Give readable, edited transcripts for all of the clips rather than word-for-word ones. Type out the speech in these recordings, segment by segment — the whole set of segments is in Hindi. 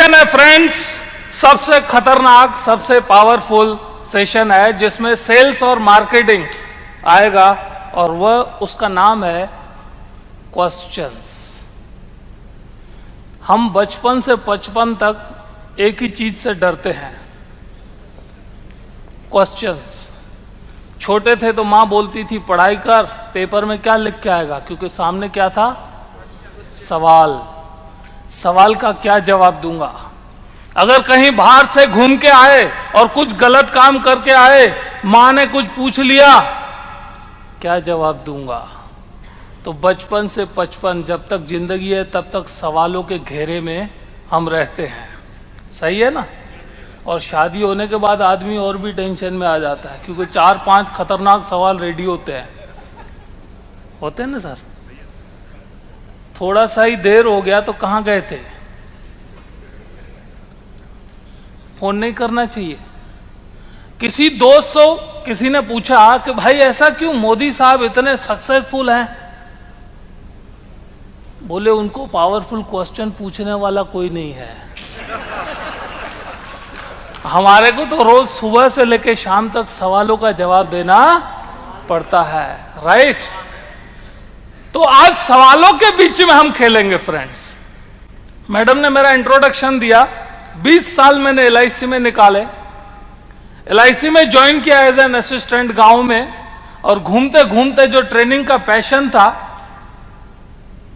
सेशन है फ्रेंड्स, सबसे खतरनाक, सबसे पावरफुल सेशन है जिसमें सेल्स और मार्केटिंग आएगा और वह उसका नाम है क्वेश्चंस। हम बचपन से 55 तक एक ही चीज से डरते हैं, क्वेश्चंस। छोटे थे तो मां बोलती थी पढ़ाई कर, पेपर में क्या लिख के आएगा, क्योंकि सामने क्या था, सवाल। सवाल का क्या जवाब दूंगा। अगर कहीं बाहर से घूम के आए और कुछ गलत काम करके आए, मां ने कुछ पूछ लिया, क्या जवाब दूंगा। तो बचपन से 55 जब तक जिंदगी है तब तक सवालों के घेरे में हम रहते हैं, सही है ना। और शादी होने के बाद आदमी और भी टेंशन में आ जाता है, क्योंकि 4-5 खतरनाक सवाल रेडी होते हैं ना सर। थोड़ा सा ही देर हो गया तो कहां गए थे, फोन नहीं करना चाहिए। किसी दोस्त से किसी ने पूछा कि भाई ऐसा क्यों, मोदी साहब इतने सक्सेसफुल हैं। बोले उनको पावरफुल क्वेश्चन पूछने वाला कोई नहीं है। हमारे को तो रोज सुबह से लेकर शाम तक सवालों का जवाब देना पड़ता है, राइट। तो आज सवालों के बीच में हम खेलेंगे फ्रेंड्स। मैडम ने मेरा इंट्रोडक्शन दिया, 20 साल मैंने LIC में निकाले। LIC में ज्वाइन किया एज एन असिस्टेंट गांव में, और घूमते घूमते जो ट्रेनिंग का पैशन था,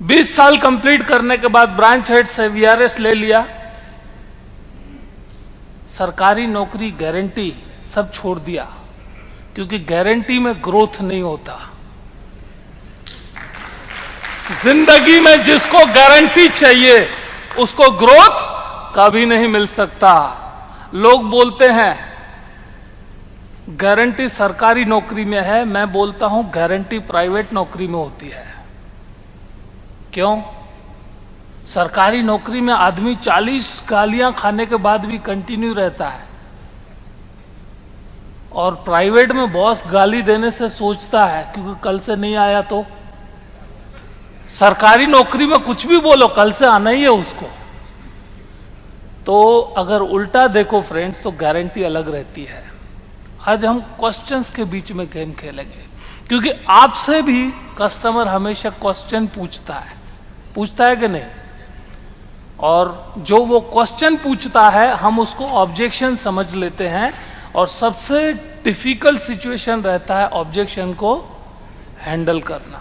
20 साल कंप्लीट करने के बाद ब्रांच हेड से VRS ले लिया। सरकारी नौकरी, गारंटी सब छोड़ दिया, क्योंकि गारंटी में ग्रोथ नहीं होता। जिंदगी में जिसको गारंटी चाहिए उसको ग्रोथ कभी नहीं मिल सकता। लोग बोलते हैं गारंटी सरकारी नौकरी में है, मैं बोलता हूं गारंटी प्राइवेट नौकरी में होती है। क्यों? सरकारी नौकरी में आदमी 40 गालियां खाने के बाद भी कंटिन्यू रहता है, और प्राइवेट में बॉस गाली देने से सोचता है क्योंकि कल से नहीं आया तो। सरकारी नौकरी में कुछ भी बोलो, कल से आना ही है उसको। तो अगर उल्टा देखो फ्रेंड्स, तो गारंटी अलग रहती है। आज हम क्वेश्चंस के बीच में गेम खेलेंगे, क्योंकि आपसे भी कस्टमर हमेशा क्वेश्चन पूछता है कि नहीं। और जो वो क्वेश्चन पूछता है हम उसको ऑब्जेक्शन समझ लेते हैं, और सबसे डिफिकल्ट सिचुएशन रहता है ऑब्जेक्शन को हैंडल करना।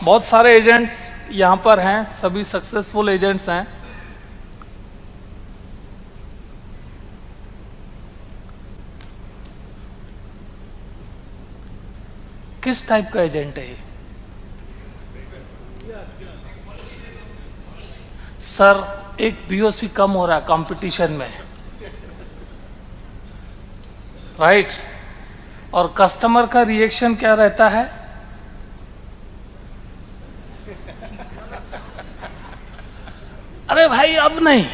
बहुत सारे एजेंट्स यहां पर हैं, सभी सक्सेसफुल एजेंट्स हैं। किस टाइप का एजेंट है ये? सर एक BOC कम हो रहा है कंपटीशन में, राइट। और कस्टमर का रिएक्शन क्या रहता है? अरे भाई अब नहीं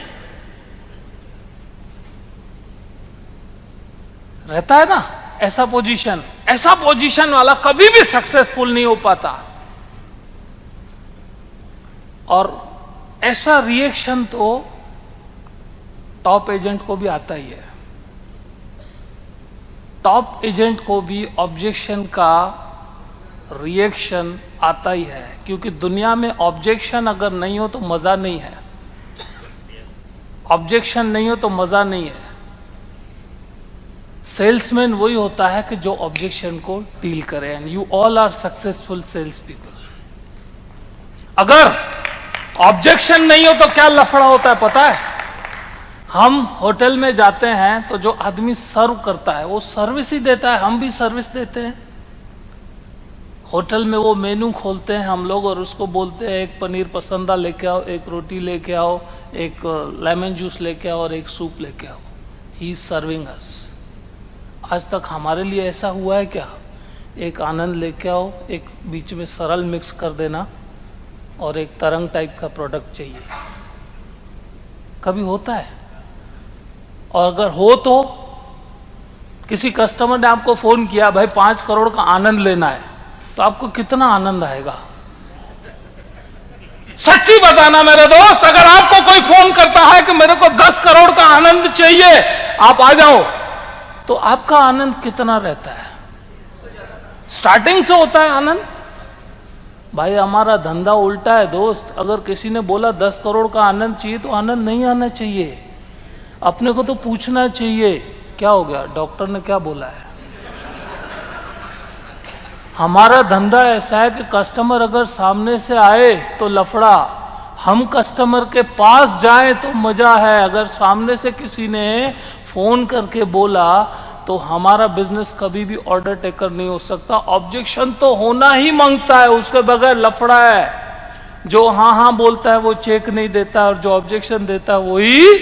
रहता है ना ऐसा पोजीशन वाला कभी भी सक्सेसफुल नहीं हो पाता। और ऐसा रिएक्शन तो टॉप एजेंट को भी आता ही है। टॉप एजेंट को भी ऑब्जेक्शन का रिएक्शन आता ही है, क्योंकि दुनिया में ऑब्जेक्शन अगर नहीं हो तो मजा नहीं है। ऑब्जेक्शन नहीं हो तो मजा नहीं है। सेल्समैन वही होता है कि जो ऑब्जेक्शन को डील करे, and you all are successful sales people. अगर ऑब्जेक्शन नहीं हो तो क्या लफड़ा होता है पता है? हम होटल में जाते हैं तो जो आदमी सर्व करता है वो सर्विस ही देता है, हम भी सर्विस देते हैं। होटल में वो मेनू खोलते हैं हम लोग और उसको बोलते हैं एक पनीर पसंदा लेके आओ, एक रोटी लेके आओ, एक लेमन जूस लेके आओ और एक सूप लेके आओ। He is serving us. आज तक हमारे लिए ऐसा हुआ है क्या? एक आनंद लेके आओ, एक बीच में सरल मिक्स कर देना और एक तरंग टाइप का प्रोडक्ट चाहिए, कभी होता है? और अगर हो तो किसी कस्टमर ने आपको फोन किया भाई 5 करोड़ का आनंद लेना है, तो आपको कितना आनंद आएगा? सच्ची बताना मेरे दोस्त, अगर आपको कोई फोन करता मेरे को 10 करोड़ का आनंद चाहिए, आप आ जाओ, तो आपका आनंद कितना रहता है? स्टार्टिंग से होता है आनंद। भाई हमारा धंधा उल्टा है दोस्त, अगर किसी ने बोला 10 करोड़ का आनंद चाहिए तो आनंद नहीं आना चाहिए। अपने को तो पूछना चाहिए क्या हो गया, डॉक्टर ने क्या बोला है। हमारा धंधा ऐसा है कि कस्टमर अगर सामने से आए तो लफड़ा, हम कस्टमर के पास जाएं तो मजा है। अगर सामने से किसी ने फोन करके बोला तो हमारा बिजनेस कभी भी ऑर्डर टेकर नहीं हो सकता। ऑब्जेक्शन तो होना ही मांगता है, उसके बगैर लफड़ा है। जो हाँ हाँ बोलता है वो चेक नहीं देता, और जो ऑब्जेक्शन देता है वही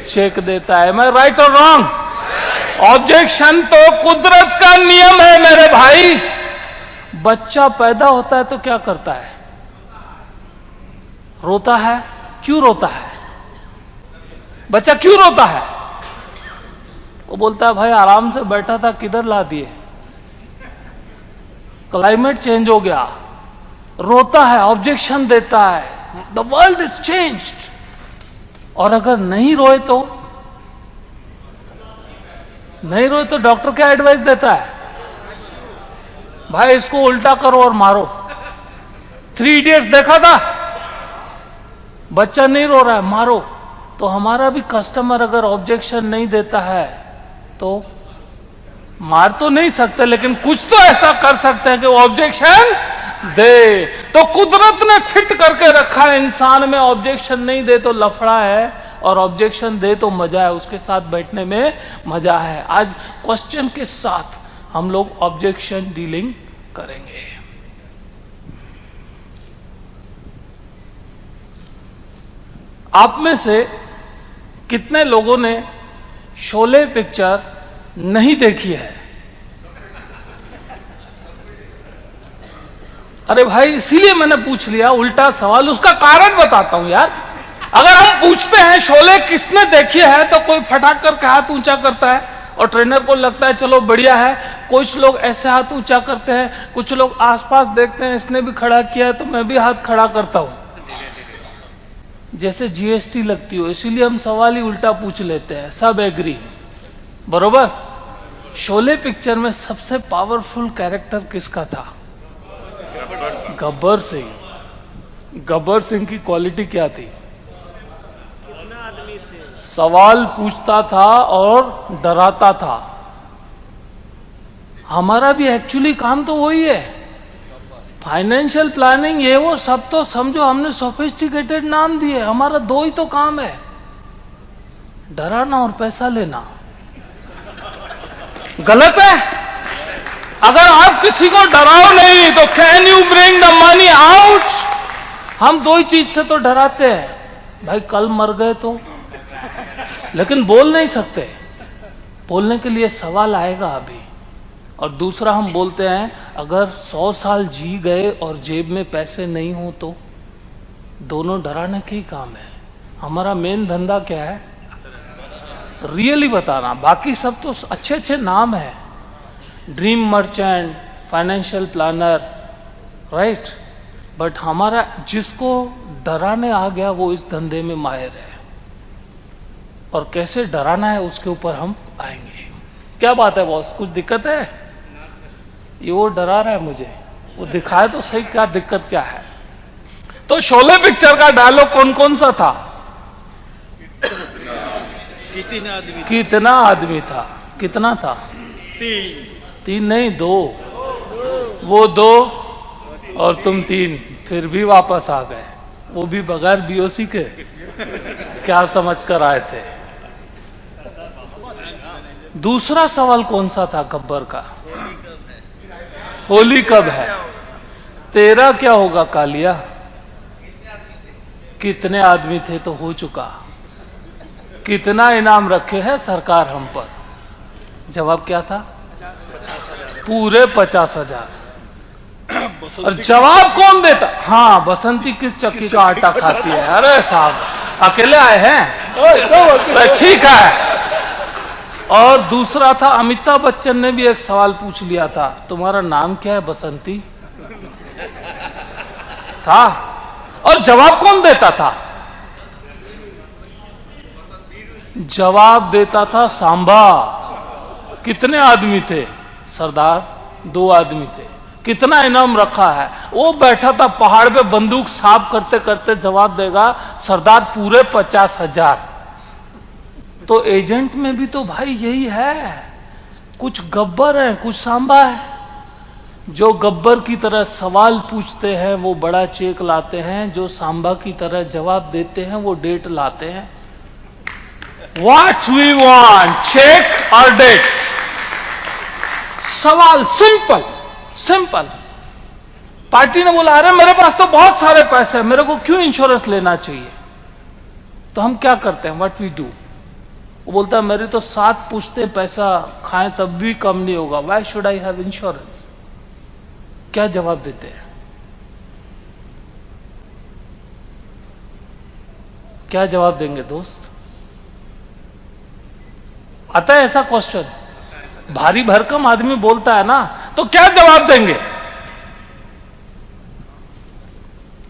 चेक देता है। मैं राइट और रॉन्ग? ऑब्जेक्शन तो कुदरत का नियम है मेरे भाई। बच्चा पैदा होता है तो क्या करता है? रोता है। क्यों रोता है? बच्चा क्यों रोता है? वो बोलता है भाई आराम से बैठा था, किधर ला दिए, क्लाइमेट चेंज हो गया। रोता है, ऑब्जेक्शन देता है, द वर्ल्ड इज चेंज्ड। और अगर नहीं रोए तो डॉक्टर क्या एडवाइस देता है? भाई इसको उल्टा करो और मारो। 3 इडियट्स देखा था? बच्चा नहीं रो रहा है, मारो। तो हमारा भी कस्टमर अगर ऑब्जेक्शन नहीं देता है तो मार तो नहीं सकते, लेकिन कुछ तो ऐसा कर सकते हैं कि वो ऑब्जेक्शन दे। तो कुदरत ने फिट करके रखा है इंसान में, ऑब्जेक्शन नहीं दे तो लफड़ा है, और ऑब्जेक्शन दे तो मजा है, उसके साथ बैठने में मजा है। आज क्वेश्चन के साथ हम लोग ऑब्जेक्शन डीलिंग करेंगे। आप में से कितने लोगों ने शोले पिक्चर नहीं देखी है? अरे भाई इसीलिए मैंने पूछ लिया उल्टा सवाल, उसका कारण बताता हूं यार। अगर हम पूछते हैं शोले किसने देखी है तो कोई फटाक कर हाथ ऊंचा करता है और ट्रेनर को लगता है चलो बढ़िया है। कुछ लोग ऐसे हाथ ऊंचा करते हैं, कुछ लोग आसपास देखते हैं इसने भी खड़ा किया है तो मैं भी हाथ खड़ा करता हूं, जैसे जीएसटी लगती हो। इसीलिए हम सवाल ही उल्टा पूछ लेते हैं। सब एग्री, बरोबर? शोले पिक्चर में सबसे पावरफुल कैरेक्टर किसका था? गब्बर सिंह। गब्बर सिंह की क्वालिटी क्या थी? सवाल पूछता था और डराता था। हमारा भी एक्चुअली काम तो वही है, फाइनेंशियल प्लानिंग ये वो सब तो समझो हमने सोफिस्टिकेटेड नाम दिए। हमारा 2 ही तो काम है, डराना और पैसा लेना। गलत है? अगर आप किसी को डराओ नहीं तो can you bring the money out? हम 2 ही चीज से तो डराते हैं, भाई कल मर गए तो, लेकिन बोल नहीं सकते। बोलने के लिए सवाल आएगा अभी। और दूसरा हम बोलते हैं अगर 100 साल जी गए और जेब में पैसे नहीं हो तो। दोनों डराने के ही काम है। हमारा मेन धंधा क्या है? रियली बताना। बाकी सब तो अच्छे अच्छे नाम है, dream merchant, financial planner, right. But हमारा जिसको डराने आ गया वो इस धंधे में माहिर है, और कैसे डराना है उसके ऊपर हम आएंगे। क्या बात है बॉस, कुछ दिक्कत है? ये वो डरा रहा है मुझे, वो दिखाए तो सही क्या दिक्कत क्या है। तो शोले पिक्चर का डायलॉग कौन कौन सा था? कितना आदमी था? कितना था? 3 नहीं 2। वो 2 और तुम 3, फिर भी वापस आ गए, वो भी बगैर बीओसी के। क्या समझ कर आए थे? दूसरा सवाल कौन सा था गब्बर का? होली कब है? तेरा क्या होगा कालिया? कितने आदमी थे तो हो चुका। कितना इनाम रखे हैं सरकार हम पर? जवाब क्या था? पूरे 50,000। और जवाब कौन देता? हाँ, बसंती किस चक्की का आटा खाती है? अरे साहब अकेले आए हैं, ठीक है। और दूसरा था अमिताभ बच्चन ने भी एक सवाल पूछ लिया था, तुम्हारा नाम क्या है बसंती? था। और जवाब कौन देता था? जवाब देता था सांबा। कितने आदमी थे सरदार? 2 आदमी थे। कितना इनाम रखा है? वो बैठा था पहाड़ पे, बंदूक साफ करते करते जवाब देगा सरदार पूरे 50,000। तो एजेंट में भी तो भाई यही है, कुछ गब्बर है, कुछ सांबा है। जो गब्बर की तरह सवाल पूछते हैं वो बड़ा चेक लाते हैं, जो सांबा की तरह जवाब देते हैं वो डेट लाते हैं। What we want, check or date? सवाल सिंपल सिंपल। पार्टी ने बोला अरे मेरे पास तो बहुत सारे पैसे हैं, मेरे को क्यों इंश्योरेंस लेना चाहिए? तो हम क्या करते हैं? What we do? वो बोलता है मेरे तो 7 पुश्ते पैसा खाएं तब भी कम नहीं होगा, why should I have insurance? क्या जवाब देते हैं? क्या जवाब देंगे दोस्त? आता है ऐसा क्वेश्चन? भारी भरकम आदमी बोलता है ना, तो क्या जवाब देंगे?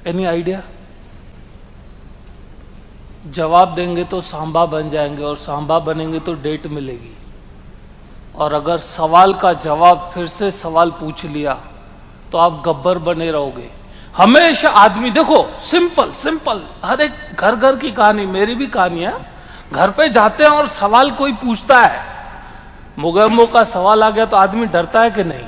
Any idea? जवाब देंगे तो सांबा बन जाएंगे, और सांबा बनेंगे तो डेट मिलेगी। और अगर सवाल का जवाब फिर से सवाल पूछ लिया तो आप गब्बर बने रहोगे। हमेशा आदमी देखो, सिंपल सिंपल, हर एक घर घर की कहानी, मेरी भी कहानी है। घर पे जाते हैं और सवाल कोई पूछता है, मुगम्मो का सवाल आ गया तो आदमी डरता है कि नहीं?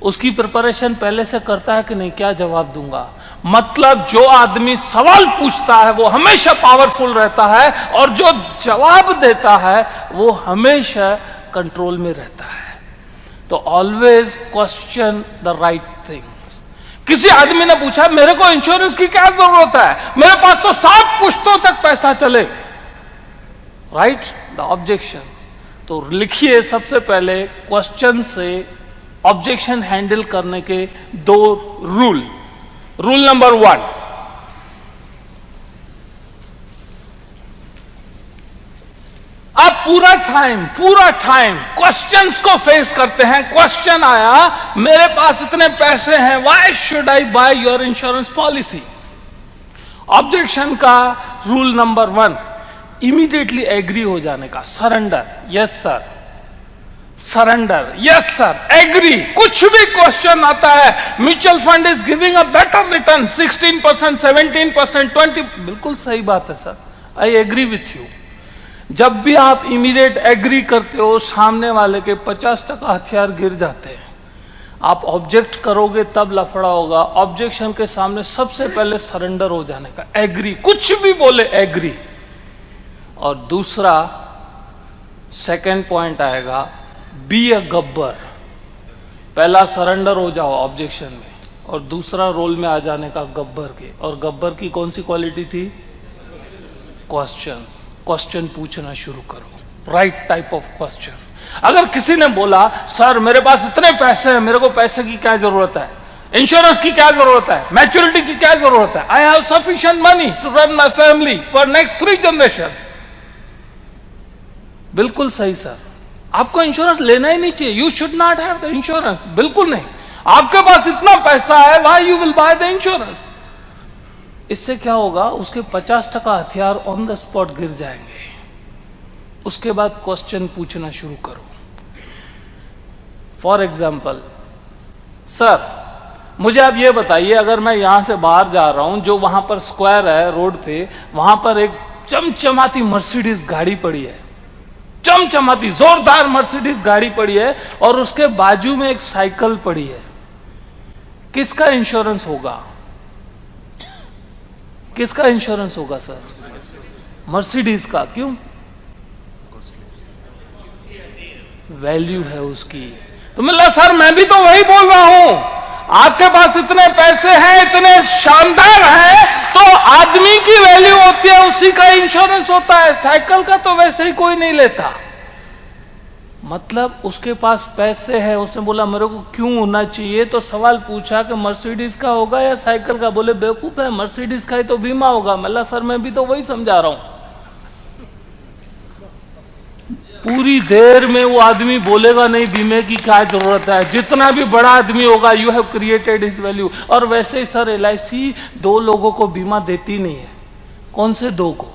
उसकी प्रिपरेशन पहले से करता है कि नहीं, क्या जवाब दूंगा? मतलब जो आदमी सवाल पूछता है वो हमेशा पावरफुल रहता है, और जो जवाब देता है वो हमेशा कंट्रोल में रहता है। तो always question the right things. किसी आदमी ने पूछा मेरे को इंश्योरेंस की क्या जरूरत है, मेरे पास तो 7 पुश्तों तक पैसा चले, राइट? The objection. तो लिखिए सबसे पहले क्वेश्चन से ऑब्जेक्शन हैंडल करने के 2 रूल। रूल नंबर 1, आप पूरा टाइम क्वेश्चंस को फेस करते हैं। क्वेश्चन आया मेरे पास इतने पैसे हैं, why should I buy your insurance policy? Objection का रूल नंबर 1, इमीडिएटली एग्री हो जाने का। Surrender, yes sir, surrender, yes sir, agree. कुछ भी क्वेश्चन आता है, mutual fund is giving a better return 16%, 17%, 20%, बिल्कुल सही बात है sir, I agree with you. जब भी आप इमीडिएट एग्री करते हो, सामने वाले के 50% हथियार गिर जाते हैं। आप ऑब्जेक्ट करोगे तब लफड़ा होगा। ऑब्जेक्शन के सामने सबसे पहले सरेंडर हो जाने का, एग्री, कुछ भी बोले एग्री। और दूसरा सेकंड पॉइंट आएगा, बी अ गब्बर। पहला सरेंडर हो जाओ ऑब्जेक्शन में, और दूसरा रोल में आ जाने का गब्बर के। और गब्बर की कौन सी क्वालिटी थी? क्वेश्चंस। क्वेश्चन पूछना शुरू करो, राइट टाइप ऑफ क्वेश्चन। अगर किसी ने बोला सर मेरे पास इतने पैसे हैं, मेरे को पैसे की क्या जरूरत है, इंश्योरेंस की क्या जरूरत है, मैच्योरिटी की क्या जरूरत है, I have sufficient money to run my family for next 3 generations. बिल्कुल सही सर, आपको इंश्योरेंस लेना ही नहीं चाहिए, you should not have the insurance. बिल्कुल नहीं, आपके पास इतना पैसा है, why you will buy the insurance? इससे क्या होगा, उसके 50% हथियार ऑन द स्पॉट गिर जाएंगे। उसके बाद क्वेश्चन पूछना शुरू करो। फॉर एग्जाम्पल, सर मुझे आप ये बताइए, अगर मैं यहां से बाहर जा रहा हूं, जो वहां पर स्क्वायर है रोड पे, वहां पर एक चमचमाती मर्सिडीज गाड़ी पड़ी है, चमचमाती जोरदार मर्सिडीज गाड़ी पड़ी है, और उसके बाजू में एक साइकिल पड़ी है, किसका इंश्योरेंस होगा? किसका इंश्योरेंस होगा सर? मर्सिडीज का। क्यों? वैल्यू है उसकी। तो मिला सर मैं भी तो वही बोल रहा हूं, आपके पास इतने पैसे हैं, इतने शानदार हैं, तो आदमी की वैल्यू होती है, उसी का इंश्योरेंस होता है, साइकिल का तो वैसे ही कोई नहीं लेता। मतलब उसके पास पैसे है, उसने बोला मेरे को क्यों होना चाहिए, तो सवाल पूछा कि मर्सिडीज का होगा या साइकिल का? बोले बेवकूफ है, मर्सिडीज का ही तो बीमा होगा। मल्ला सर मैं भी तो वही समझा रहा हूं। पूरी देर में वो आदमी बोलेगा नहीं बीमे की क्या जरूरत है, जितना भी बड़ा आदमी होगा, you have created his value. और वैसे ही सर LIC 2 लोगों को बीमा देती नहीं है। कौन से 2 को?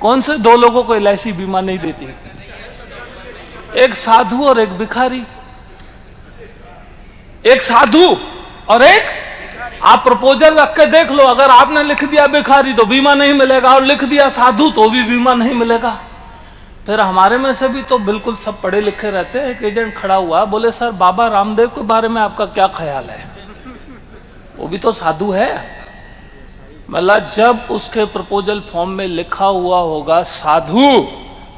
कौन से दो लोगों को LIC बीमा नहीं देती? एक साधु और एक भिखारी। एक साधु और एक, आप प्रपोजल रख के देख लो, अगर आपने लिख दिया भिखारी तो बीमा नहीं मिलेगा, और लिख दिया साधु तो भी बीमा नहीं मिलेगा। फिर हमारे में से भी तो बिल्कुल सब पढ़े लिखे रहते हैं। एक एजेंट खड़ा हुआ, बोले सर बाबा रामदेव के बारे में आपका क्या ख्याल है? वो भी तो साधु है। मतलब जब उसके प्रपोजल फॉर्म में लिखा हुआ होगा साधु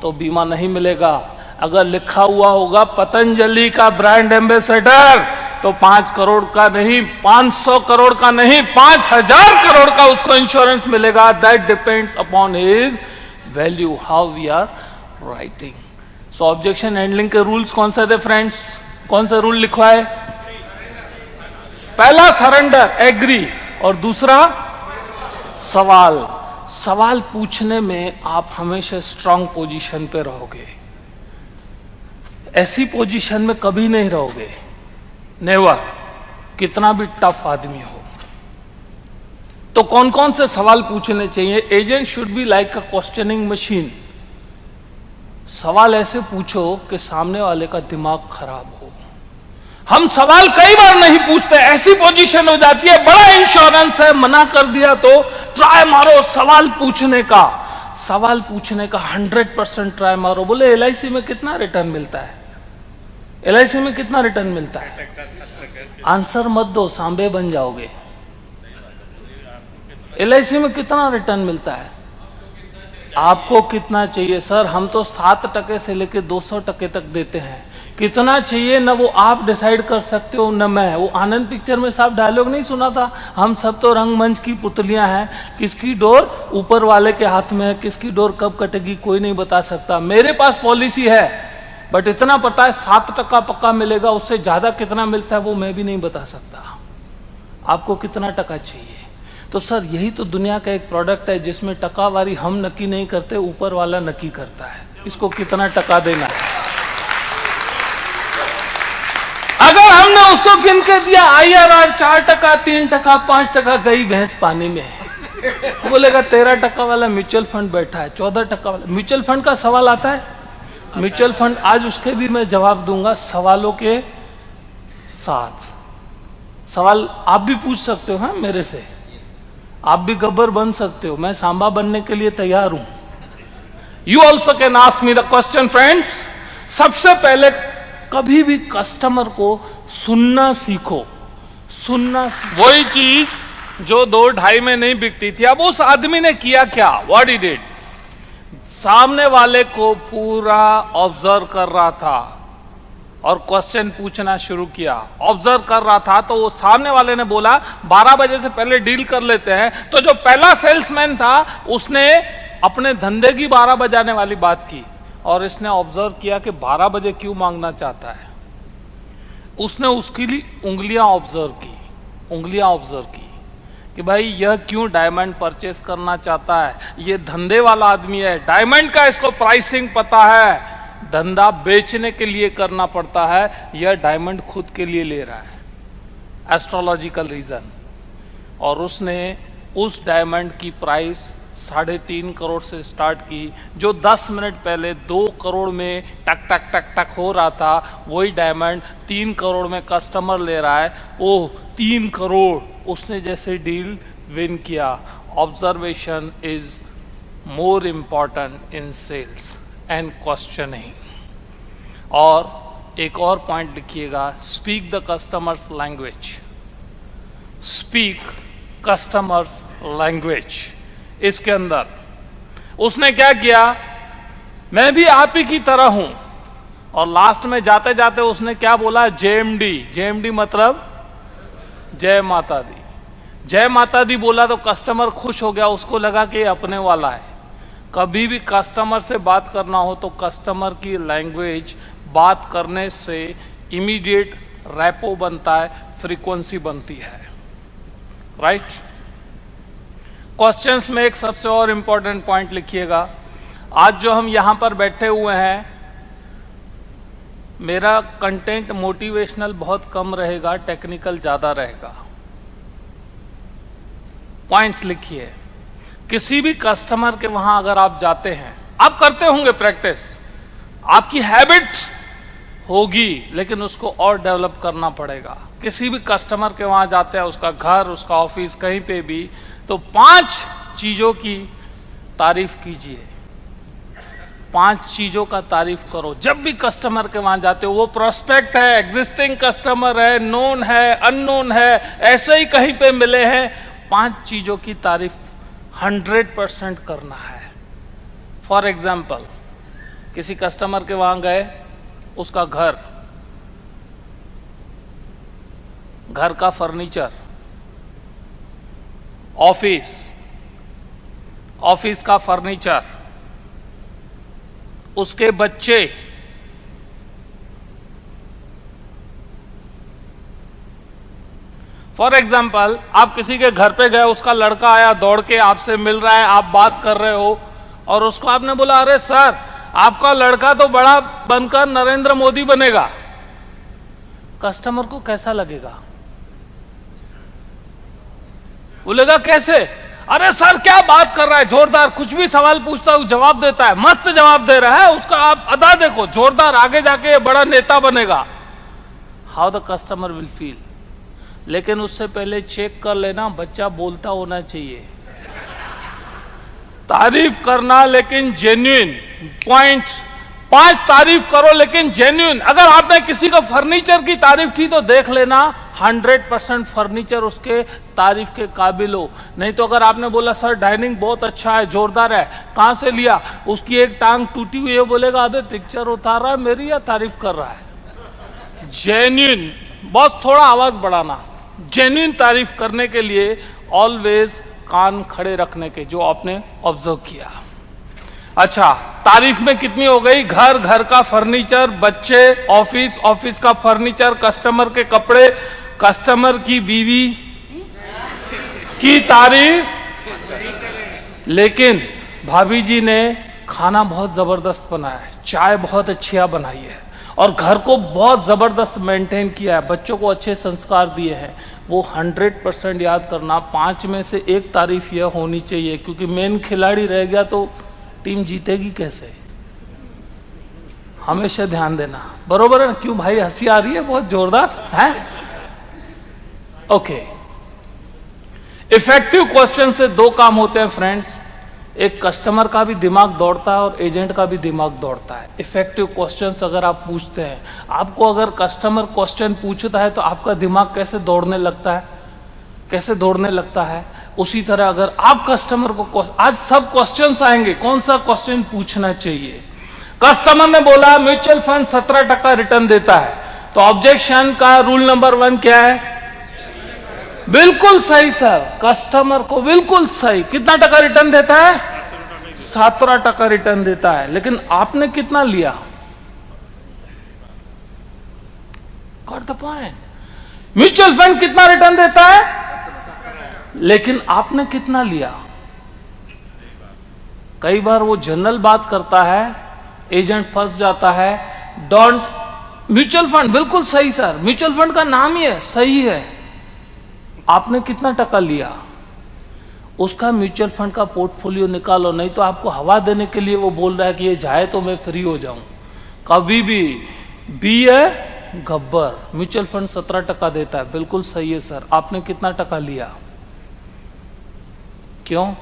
तो बीमा नहीं मिलेगा। अगर लिखा हुआ होगा पतंजलि का ब्रांड एम्बेसडर तो 5 करोड़ का नहीं, 500 करोड़ का नहीं, 5000 करोड़ का उसको इंश्योरेंस मिलेगा। That depends upon his value, how we are writing. So objection handling के रूल्स कौन से थे फ्रेंड्स? कौन सा रूल लिखवाए? पहला सरेंडर, एग्री, और दूसरा सवाल। सवाल पूछने में आप हमेशा स्ट्रांग पोजीशन पे रहोगे, ऐसी पोजीशन में कभी नहीं रहोगे, नेवर, कितना भी टफ आदमी हो। तो कौन कौन से सवाल पूछने चाहिए? Agent should be like a questioning machine. सवाल ऐसे पूछो कि सामने वाले का दिमाग खराब हो। हम सवाल कई बार नहीं पूछते, ऐसी पोजीशन हो जाती है, बड़ा इंश्योरेंस है, मना कर दिया तो ट्राई मारो सवाल पूछने का। सवाल पूछने का 100% ट्राई मारो। बोले LIC में कितना रिटर्न मिलता है? LIC में कितना रिटर्न मिलता है? आंसर मत दो, सांबे बन जाओगे। LIC में कितना रिटर्न मिलता है? आपको कितना चाहिए? सर हम तो 7% से लेकर 200% तक देते हैं। कितना चाहिए न वो आप डिसाइड कर सकते हो न मैं। वो आनंद पिक्चर में साहब डायलॉग नहीं सुना था, हम सब तो रंगमंच की पुतलियां हैं, किसकी डोर ऊपर वाले के हाथ में है, किसकी डोर कब कटेगी कोई नहीं बता सकता। मेरे पास पॉलिसी है, बट इतना पता है 7% पक्का मिलेगा, उससे ज्यादा कितना मिलता है वो मैं भी नहीं बता सकता। आपको कितना टका चाहिए? तो सर यही तो दुनिया का एक प्रोडक्ट है जिसमें टकावारी हम नक्की नहीं करते, ऊपर वाला नक्की करता है, इसको कितना टका देना है। अगर हमने उसको गिन के दिया IRR 4%, 3%, 5%, गई भैंस पानी में। बोलेगा 13% वाला म्यूचुअल फंड बैठा है, 14% वाला। म्यूचुअल फंड का सवाल आता है, म्यूचुअल फंड आज उसके भी मैं जवाब दूंगा सवालों के साथ। सवाल आप भी पूछ सकते हो, हाँ मेरे से, आप भी गब्बर बन सकते हो, मैं सांबा बनने के लिए तैयार हूं। You also can ask me the question friends. सबसे पहले कभी भी कस्टमर को सुनना सीखो। सुनना, वही चीज जो 2-2.5 में नहीं बिकती थी, अब उस आदमी ने किया क्या? व्हाट ही डिड, सामने वाले को पूरा ऑब्जर्व कर रहा था और क्वेश्चन पूछना शुरू किया। ऑब्जर्व कर रहा था तो वो सामने वाले ने बोला 12 बजे से पहले डील कर लेते हैं। तो जो पहला सेल्समैन था उसने अपने धंधे की 12 बजाने वाली बात की और इसने ऑब्जर्व किया कि 12 बजे क्यों मांगना चाहता है। उसने उसके लिए उंगलियां ऑब्जर्व की कि भाई यह क्यों डायमंड परचेस करना चाहता है। ये धंधे वाला आदमी है, डायमंड का इसको प्राइसिंग पता है, धंधा बेचने के लिए करना पड़ता है, यह डायमंड खुद के लिए ले रहा है, एस्ट्रोलॉजिकल रीजन। और उसने उस डायमंड की प्राइस 3.5 करोड़ से स्टार्ट की। जो 10 मिनट पहले 2 करोड़ में टक टक टक टक हो रहा था, वही डायमंड 3 करोड़ में कस्टमर ले रहा है। ओह 3 करोड़, उसने जैसे डील विन किया। Observation is more important in sales and questioning. और एक और पॉइंट लिखिएगा, speak the customers language. Speak customers language. इसके अंदर उसने क्या किया, मैं भी आप ही की तरह हूं, और लास्ट में जाते जाते उसने क्या बोला, JMD। JMD मतलब जय माता दी। जय माता दी बोला तो कस्टमर खुश हो गया, उसको लगा कि अपने वाला है। कभी भी कस्टमर से बात करना हो तो कस्टमर की लैंग्वेज बात करने से इमीडिएट रैपो बनता है, फ्रीक्वेंसी बनती है, राइट। क्वेश्चंस में एक सबसे और इंपॉर्टेंट पॉइंट लिखिएगा। आज जो हम यहां पर बैठे हुए हैं, मेरा कंटेंट मोटिवेशनल बहुत कम रहेगा, टेक्निकल ज्यादा रहेगा। पॉइंट्स लिखिए। किसी भी कस्टमर के वहां अगर आप जाते हैं, आप करते होंगे प्रैक्टिस, आपकी हैबिट होगी, लेकिन उसको और डेवलप करना पड़ेगा। किसी भी कस्टमर के वहां जाते हैं, उसका घर, उसका ऑफिस, कहीं पे भी, तो 5 चीजों की तारीफ कीजिए। 5 चीजों का तारीफ करो जब भी कस्टमर के वहां जाते हो। वो प्रोस्पेक्ट है, एग्जिस्टिंग कस्टमर है, नोन है, अननोन है, ऐसे ही कहीं पे मिले हैं, 5 चीजों की तारीफ 100% करना है। फॉर एग्जाम्पल, किसी कस्टमर के वहां गए, उसका घर का फर्नीचर, ऑफिस का फर्नीचर, उसके बच्चे, फॉर एग्जाम्पल आप किसी के घर पे गए, उसका लड़का आया दौड़ के आपसे मिल रहा है, आप बात कर रहे हो और उसको आपने बोला, अरे सर आपका लड़का तो बड़ा बनकर नरेंद्र मोदी बनेगा। कस्टमर को कैसा लगेगा? बोलेगा कैसे? अरे सर क्या बात कर रहा है, जोरदार, कुछ भी सवाल पूछता हूं जवाब देता है, मस्त जवाब दे रहा है, उसका आप अदा देखो, जोरदार, आगे जाके बड़ा नेता बनेगा। How the customer will feel. लेकिन उससे पहले चेक कर लेना, बच्चा बोलता होना चाहिए। तारीफ करना लेकिन जेन्युइन। पॉइंट 5 तारीफ करो लेकिन जेन्युइन। अगर आपने किसी को फर्नीचर की तारीफ की तो देख लेना 100% फर्नीचर उसके तारीफ के काबिल हो। नहीं तो अगर आपने बोला सर डाइनिंग बहुत अच्छा है, जोरदार है, कहां से लिया, उसकी एक टांग टूटी हुई है, बोलेगा अबे पिक्चर उतार रहा है मेरी या तारीफ कर रहा है। जेन्युइन, बस थोड़ा आवाज बढ़ाना। जेन्युइन तारीफ करने के लिए ऑलवेज कान खड़े रखने के, जो आपने ऑब्जर्व किया। अच्छा, तारीफ में कितनी हो गई? घर का फर्नीचर, बच्चे, ऑफिस का फर्नीचर, कस्टमर के कपड़े, कस्टमर की बीवी की तारीफ। लेकिन भाभी जी ने खाना बहुत जबरदस्त बनाया है, चाय बहुत अच्छी बनाई है और घर को बहुत जबरदस्त मेंटेन किया है, बच्चों को अच्छे संस्कार दिए हैं। वो 100% याद करना, 5 में से 1 तारीफ यह होनी चाहिए, क्योंकि मेन खिलाड़ी रह गया तो टीम जीतेगी कैसे? हमेशा ध्यान देना, बरोबर है ना? क्यों भाई हंसी आ रही है बहुत जोरदार है? ओके, इफेक्टिव क्वेश्चन से 2 काम होते हैं फ्रेंड्स। एक कस्टमर का भी दिमाग दौड़ता है और एजेंट का भी दिमाग दौड़ता है। इफेक्टिव क्वेश्चंस अगर आप पूछते हैं, आपको अगर कस्टमर क्वेश्चन पूछता है तो आपका दिमाग कैसे दौड़ने लगता है, उसी तरह अगर आप कस्टमर को, आज सब क्वेश्चंस आएंगे, कौन सा क्वेश्चन पूछना चाहिए। कस्टमर ने बोला म्यूचुअल फंड 17% रिटर्न देता है, तो ऑब्जेक्शन का रूल नंबर 1 क्या है? बिल्कुल सही सर, कस्टमर को बिल्कुल सही। कितना टका रिटर्न देता है? 17% रिटर्न देता है, लेकिन आपने कितना लिया? Got the point. Mutual fund कितना रिटर्न देता है, लेकिन आपने कितना लिया? कई बार वो जनरल बात करता है, एजेंट फंस जाता है। डोंट, म्यूचुअल फंड बिल्कुल सही सर, म्यूचुअल फंड का नाम ही है, सही है, आपने कितना टका लिया? उसका म्यूचुअल फंड का पोर्टफोलियो निकालो, नहीं तो आपको हवा देने के लिए वो बोल रहा है कि ये जाए तो मैं फ्री हो जाऊं। कभी भी है गब्बर। म्यूचुअल फंड 17% देता है, बिल्कुल सही है सर, आपने कितना टका लिया? क्यों?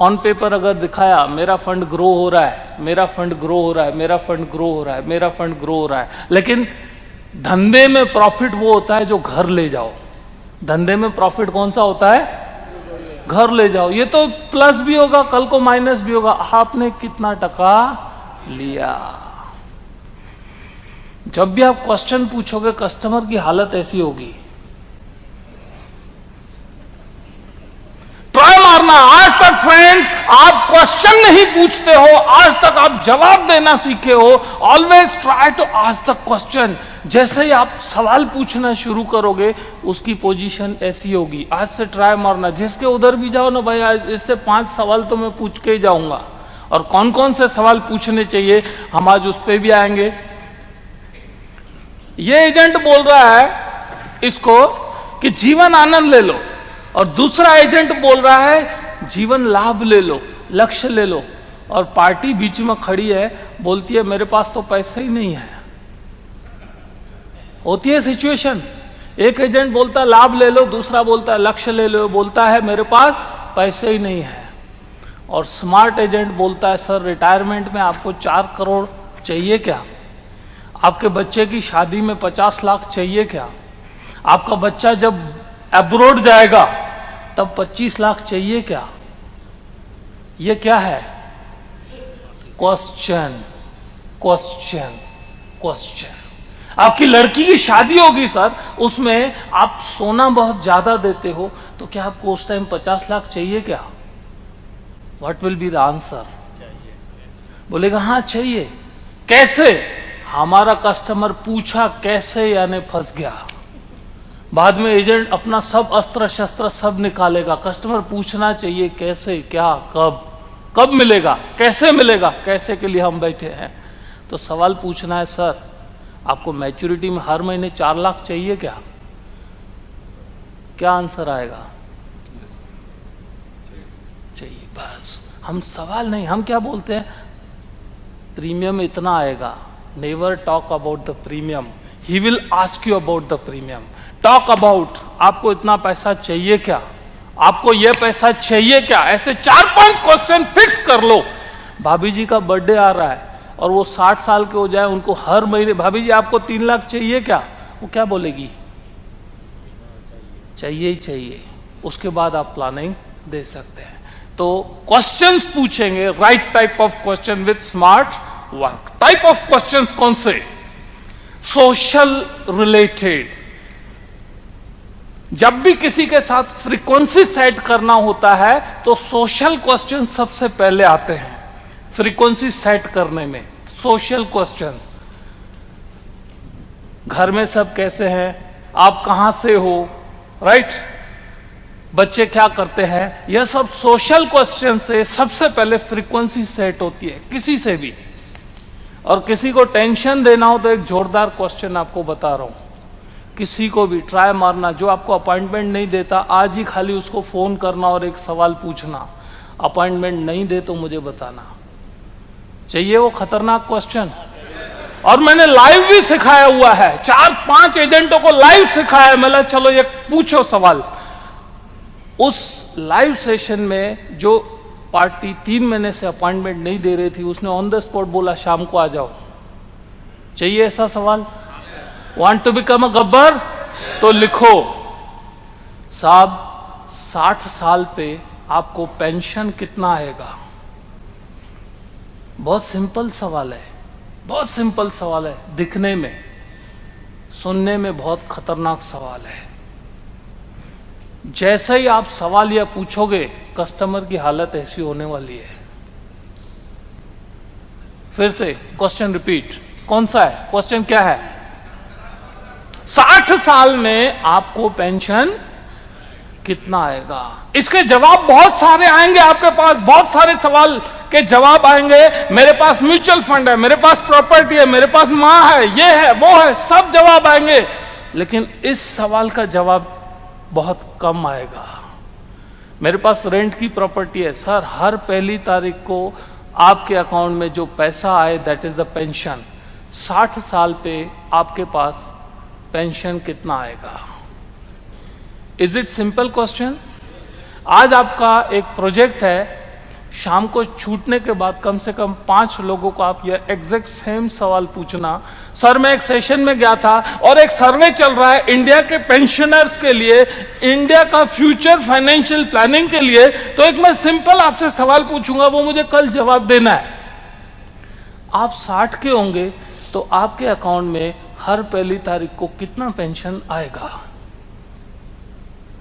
ऑन पेपर अगर दिखाया मेरा फंड ग्रो हो रहा है, मेरा फंड ग्रो हो रहा है, मेरा फंड ग्रो हो रहा है, मेरा फंड ग्रो हो रहा है, लेकिन धंधे में प्रॉफिट वो होता है जो घर ले जाओ। धंधे में प्रॉफिट कौन सा होता है? घर ले जाओ। ये तो प्लस भी होगा, कल को माइनस भी होगा। आपने कितना टका लिया? जब भी आप क्वेश्चन पूछोगे, कस्टमर की हालत ऐसी होगी, ट्राई मारना। आज तक फ्रेंड्स आप क्वेश्चन नहीं पूछते हो, आज तक आप जवाब देना सीखे हो। Always try to ask the question. जैसे ही आप सवाल पूछना शुरू करोगे, उसकी पोजीशन ऐसी होगी। आज से ट्राई मारना, जिसके उधर भी जाओ ना भाई, आज इससे 5 सवाल तो मैं पूछ के ही जाऊंगा। और कौन कौन से सवाल पूछने चाहिए, हम आज उस पर भी आएंगे। ये एजेंट बोल रहा है इसको कि जीवन आनंद ले लो, और दूसरा एजेंट बोल रहा है जीवन लाभ ले लो, लक्ष्य ले लो, और पार्टी बीच में खड़ी है, बोलती है मेरे पास तो पैसा ही नहीं है। होती है सिचुएशन, एक एजेंट बोलता है लाभ ले लो, दूसरा बोलता है लक्ष्य ले लो, बोलता है मेरे पास पैसे ही नहीं है। और स्मार्ट एजेंट बोलता है सर रिटायरमेंट में आपको 4 करोड़ चाहिए क्या? आपके बच्चे की शादी में 50 लाख चाहिए क्या? आपका बच्चा जब अब्रोड जाएगा तब 25 लाख चाहिए क्या? ये क्या है? Question, question, question. आपकी लड़की की शादी होगी सर, उसमें आप सोना बहुत ज्यादा देते हो, तो क्या आपको उस टाइम 50 लाख चाहिए क्या? What will be the answer? बोलेगा हाँ चाहिए। कैसे? हमारा कस्टमर पूछा कैसे, यानी फंस गया। बाद में एजेंट अपना सब अस्त्र शस्त्र सब निकालेगा, कस्टमर पूछना चाहिए कैसे, क्या, कब, कब मिलेगा, कैसे मिलेगा, कैसे के लिए हम बैठे हैं। तो सवाल पूछना है सर आपको मैच्योरिटी में हर महीने 4 लाख चाहिए क्या? क्या आंसर आएगा? चाहिए। बस हम सवाल नहीं, हम क्या बोलते हैं, प्रीमियम इतना आएगा। Never talk about the premium, he will ask you about the premium. Talk about आपको इतना पैसा चाहिए क्या, आपको यह पैसा चाहिए क्या, ऐसे 4-5 क्वेश्चन फिक्स कर लो। भाभी जी का बर्थडे आ रहा है और वो 60 साल के हो जाए, उनको हर महीने भाभी जी आपको 3 लाख चाहिए क्या, वो क्या बोलेगी? चाहिए ही चाहिए। उसके बाद आप प्लानिंग दे सकते हैं। तो क्वेश्चंस पूछेंगे, right type of question with smart work. Type of questions कौन से? Social related. जब भी किसी के साथ फ्रीक्वेंसी सेट करना होता है तो सोशल क्वेश्चन सबसे पहले आते हैं फ्रीक्वेंसी सेट करने में। सोशल क्वेश्चंस, घर में सब कैसे हैं, आप कहां से हो, राइट, बच्चे क्या करते हैं, यह सब सोशल क्वेश्चन से सबसे पहले फ्रीक्वेंसी सेट होती है किसी से भी। और किसी को टेंशन देना हो तो एक जोरदार क्वेश्चन आपको बता रहा हूं, किसी को भी ट्राई मारना, जो आपको अपॉइंटमेंट नहीं देता, आज ही खाली उसको फोन करना और एक सवाल पूछना, अपॉइंटमेंट नहीं दे तो मुझे बताना। चाहिए वो खतरनाक क्वेश्चन? और मैंने लाइव भी सिखाया हुआ है, 4-5 एजेंटों को लाइव सिखाया। मैं चलो ये पूछो सवाल। उस लाइव सेशन में जो पार्टी 3 महीने से अपॉइंटमेंट नहीं दे रही थी, उसने ऑन द स्पॉट बोला शाम को आ जाओ। चाहिए ऐसा सवाल? Want to become a Gabbar? तो लिखो साहब 60 साल पे आपको पेंशन कितना आएगा? बहुत सिंपल सवाल है, बहुत सिंपल सवाल है, दिखने में, सुनने में बहुत खतरनाक सवाल है। जैसे ही आप सवाल यह पूछोगे, कस्टमर की हालत ऐसी होने वाली है। फिर से क्वेश्चन रिपीट, कौन सा है क्वेश्चन? क्या है? 60 साल में आपको पेंशन कितना आएगा? इसके जवाब बहुत सारे आएंगे आपके पास, बहुत सारे सवाल के जवाब आएंगे। मेरे पास म्यूचुअल फंड है, मेरे पास प्रॉपर्टी है, मेरे पास मां है, ये है, वो है, सब जवाब आएंगे। लेकिन इस सवाल का जवाब बहुत कम आएगा। मेरे पास रेंट की प्रॉपर्टी है सर, हर पहली तारीख को आपके अकाउंट में जो पैसा आए दैट इज द पेंशन। 60 साल पे आपके पास पेंशन कितना आएगा? Is it simple question? आज आपका एक प्रोजेक्ट है, शाम को छूटने के बाद कम से कम 5 लोगों को आप यह एग्जैक्ट सेम सवाल पूछना। सर मैं एक सेशन में गया था और एक सर्वे चल रहा है इंडिया के पेंशनर्स के लिए, इंडिया का फ्यूचर फाइनेंशियल प्लानिंग के लिए, तो एक मैं सिंपल आपसे सवाल पूछूंगा, वो मुझे कल जवाब देना है। आप 60 के होंगे तो आपके अकाउंट में हर पहली तारीख को कितना पेंशन आएगा?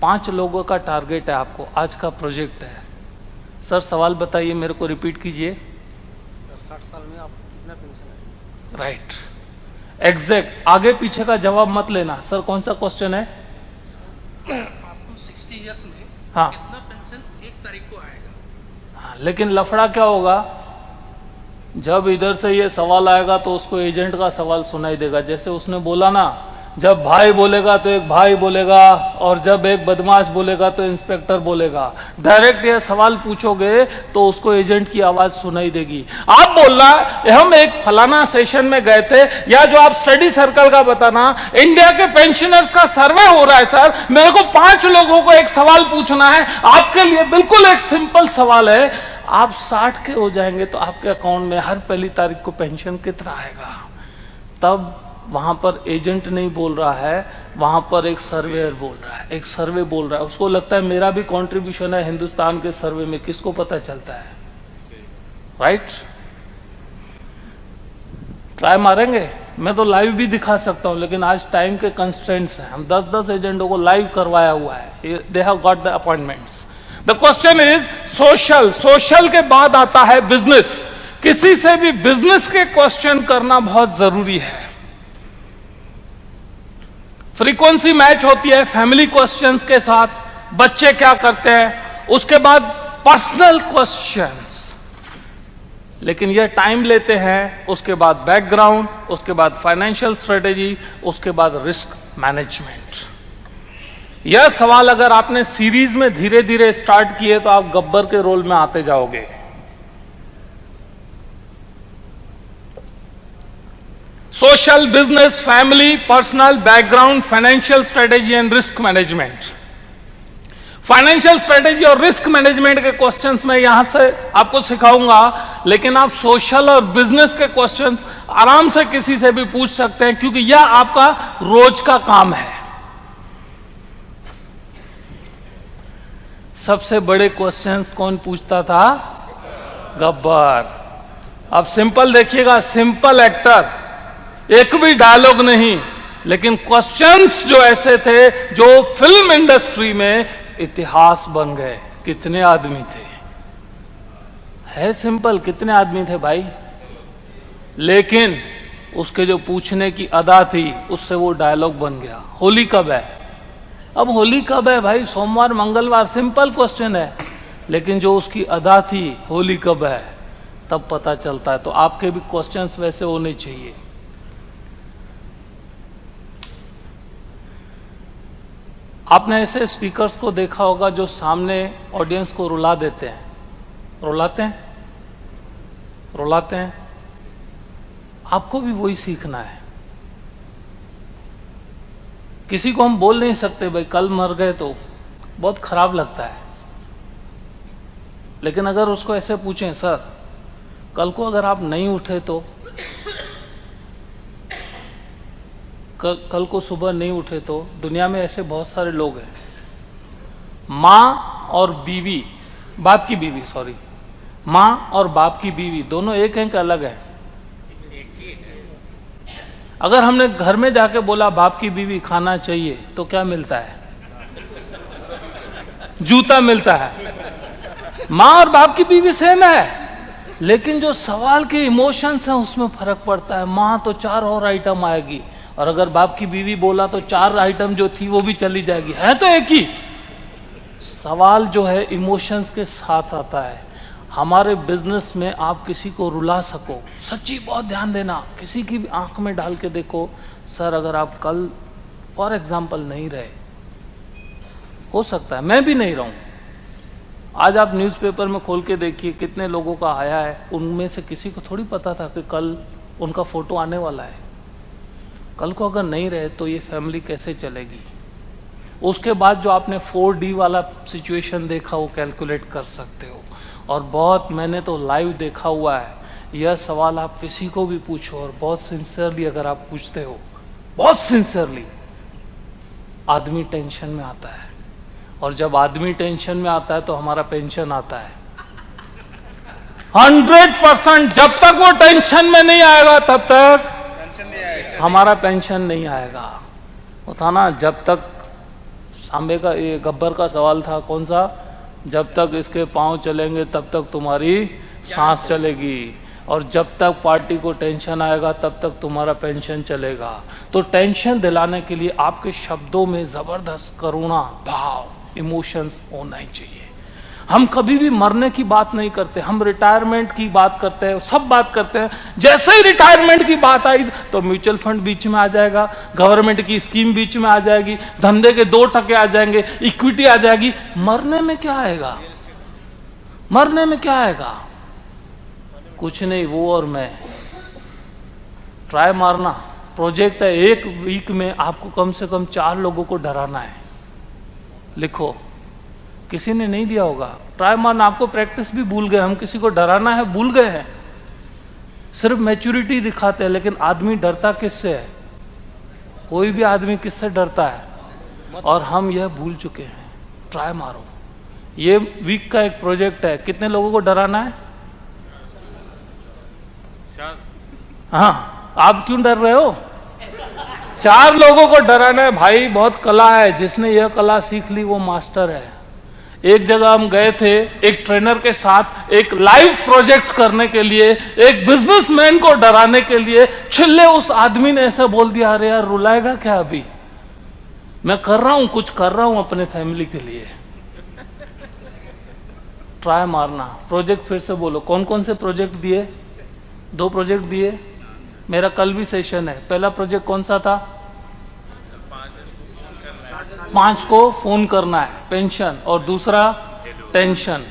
5 लोगों का टारगेट है आपको, आज का प्रोजेक्ट है। सर सवाल बताइए, मेरे को रिपीट कीजिए। 60 साल में आपको कितना पेंशन है? राइट, एग्जैक्ट, आगे पीछे का जवाब मत लेना। सर कौन सा क्वेश्चन है? आपको 60 इयर्स में हाँ कितना पेंशन 1 तारीख को आएगा? हाँ, लेकिन लफड़ा क्या होगा, जब इधर से ये सवाल आएगा तो उसको एजेंट का सवाल सुनाई देगा। जैसे उसने बोला ना जब भाई बोलेगा तो एक भाई बोलेगा, और जब एक बदमाश बोलेगा तो इंस्पेक्टर बोलेगा। डायरेक्ट ये सवाल पूछोगे तो उसको एजेंट की आवाज सुनाई देगी। आप बोलना हम एक फलाना सेशन में गए थे, या जो आप स्टडी सर्कल का बताना, इंडिया के पेंशनर्स का सर्वे हो रहा है सर, मेरे को 5 लोगों को एक सवाल पूछना है। आपके लिए बिल्कुल एक सिंपल सवाल है, आप 60 के हो जाएंगे तो आपके अकाउंट में हर पहली तारीख को पेंशन कितना आएगा? तब वहां पर एजेंट नहीं बोल रहा है, वहां पर एक सर्वेयर बोल रहा है, एक सर्वे बोल रहा है। उसको लगता है मेरा भी कंट्रीब्यूशन है हिंदुस्तान के सर्वे में। किसको पता चलता है? राइट? ट्राई मारेंगे? मैं तो लाइव भी दिखा सकता हूं, लेकिन आज टाइम के कंस्ट्रेंट्स हैं। हम 10-10 एजेंटों को लाइव करवाया हुआ है। They have got the appointments. The question is social. Social के बाद आता है बिजनेस। किसी से भी बिजनेस के क्वेश्चन करना बहुत जरूरी है। फ्रीक्वेंसी मैच होती है फैमिली क्वेश्चंस के साथ, बच्चे क्या करते हैं, उसके बाद पर्सनल क्वेश्चंस, लेकिन यह टाइम लेते हैं। उसके बाद बैकग्राउंड, उसके बाद फाइनेंशियल स्ट्रेटेजी, उसके बाद रिस्क मैनेजमेंट। यह सवाल अगर आपने सीरीज में धीरे धीरे स्टार्ट किए तो आप गब्बर के रोल में आते जाओगे। Social, business, family, personal, background, financial strategy and risk management. Financial strategy और रिस्क मैनेजमेंट के क्वेश्चंस मैं यहां से आपको सिखाऊंगा, लेकिन आप सोशल और बिजनेस के क्वेश्चंस आराम से किसी से भी पूछ सकते हैं, क्योंकि यह आपका रोज का काम है। सबसे बड़े क्वेश्चंस कौन पूछता था? गब्बर। अब सिंपल देखिएगा, सिंपल एक्टर, एक भी डायलॉग नहीं, लेकिन क्वेश्चंस जो ऐसे थे जो फिल्म इंडस्ट्री में इतिहास बन गए। कितने आदमी थे? है सिंपल, कितने आदमी थे भाई, लेकिन उसके जो पूछने की अदा थी उससे वो डायलॉग बन गया। होली कब है? अब होली कब है भाई? सोमवार, मंगलवार, सिंपल क्वेश्चन है, लेकिन जो उसकी अदा थी होली कब है, तब पता चलता है। तो आपके भी क्वेश्चंस वैसे होने चाहिए। आपने ऐसे स्पीकर्स को देखा होगा जो सामने ऑडियंस को रुला देते हैं। रुलाते हैं, रुलाते हैं। आपको भी वही सीखना है। किसी को हम बोल नहीं सकते भाई कल मर गए, तो बहुत खराब लगता है। लेकिन अगर उसको ऐसे पूछें, सर कल को अगर आप नहीं उठे तो, कल को सुबह नहीं उठे तो। दुनिया में ऐसे बहुत सारे लोग हैं। माँ और बीवी, बाप की बीवी, सॉरी, माँ और बाप की बीवी दोनों एक हैं कि अलग है? अगर हमने घर में जाके बोला बाप की बीवी खाना चाहिए, तो क्या मिलता है? जूता मिलता है। माँ और बाप की बीवी सेम है, लेकिन जो सवाल के इमोशंस हैं उसमें फर्क पड़ता है। माँ तो 4 और आइटम आएगी, और अगर बाप की बीवी बोला तो 4 आइटम जो थी वो भी चली जाएगी। है तो एक ही सवाल, जो है इमोशंस के साथ आता है। हमारे बिजनेस में आप किसी को रुला सको, सच्ची बहुत ध्यान देना, किसी की भी आंख में डाल के देखो, सर अगर आप कल फॉर एग्जाम्पल नहीं रहे, हो सकता है मैं भी नहीं रहूं। आज आप न्यूज़पेपर में खोल के देखिए कितने लोगों का आया है, उनमें से किसी को थोड़ी पता था कि कल उनका फोटो आने वाला है। कल को अगर नहीं रहे तो ये फैमिली कैसे चलेगी? उसके बाद जो आपने 4D वाला सिचुएशन देखा वो कैलकुलेट कर सकते हो। और बहुत, मैंने तो लाइव देखा हुआ है, यह सवाल आप किसी को भी पूछो और बहुत सिंसियरली अगर आप पूछते हो, बहुत सिंसियरली, आदमी टेंशन में आता है। और जब आदमी टेंशन में आता है तो हमारा पेंशन आता है 100%। जब तक वो टेंशन में नहीं आएगा तब तक हमारा पेंशन नहीं आएगा। वो था ना, जब तक सांबे का, ये गब्बर का सवाल था, कौन सा? जब तक इसके पांव चलेंगे तब तक तुम्हारी सांस चलेगी, और जब तक पार्टी को टेंशन आएगा तब तक तुम्हारा पेंशन चलेगा। तो टेंशन दिलाने के लिए आपके शब्दों में जबरदस्त करुणा भाव, इमोशंस होना ही चाहिए। हम कभी भी मरने की बात नहीं करते, हम रिटायरमेंट की बात करते हैं, सब बात करते हैं। जैसे ही रिटायरमेंट की बात आई तो म्यूचुअल फंड बीच में आ जाएगा, गवर्नमेंट की स्कीम बीच में आ जाएगी, धंधे के 2% आ जाएंगे, इक्विटी आ जाएगी। मरने में क्या आएगा? मरने में क्या आएगा? कुछ नहीं, वो और मैं। ट्राई मारना प्रोजेक्ट है, 1 वीक में आपको कम से कम 4 लोगों को डराना है। लिखो, किसी ने नहीं दिया होगा। ट्राई मारना, आपको प्रैक्टिस भी भूल गए, हम किसी को डराना है भूल गए हैं। सिर्फ मैच्योरिटी दिखाते हैं, लेकिन आदमी डरता किससे है? कोई भी आदमी किससे डरता है? और हम यह भूल चुके हैं। ट्राई मारो। ये वीक का एक प्रोजेक्ट है। कितने लोगों को डराना है? हाँ, आप क्यों डर रहे हो? 4 लोगों को डराना है भाई। बहुत कला है, जिसने यह कला सीख ली वो मास्टर है। एक जगह हम गए थे एक ट्रेनर के साथ, एक लाइव प्रोजेक्ट करने के लिए, एक बिजनेसमैन को डराने के लिए। छिल्ले उस आदमी ने ऐसा बोल दिया, अरे यार रुलाएगा क्या? अभी मैं कर रहा हूं, कुछ कर रहा हूं अपने फैमिली के लिए। ट्राई मारना। प्रोजेक्ट फिर से बोलो, कौन कौन से प्रोजेक्ट दिए? 2 प्रोजेक्ट दिए। मेरा कल भी सेशन है। पहला प्रोजेक्ट कौन सा था? 5 को फोन करना है, पेंशन, और दूसरा टेंशन।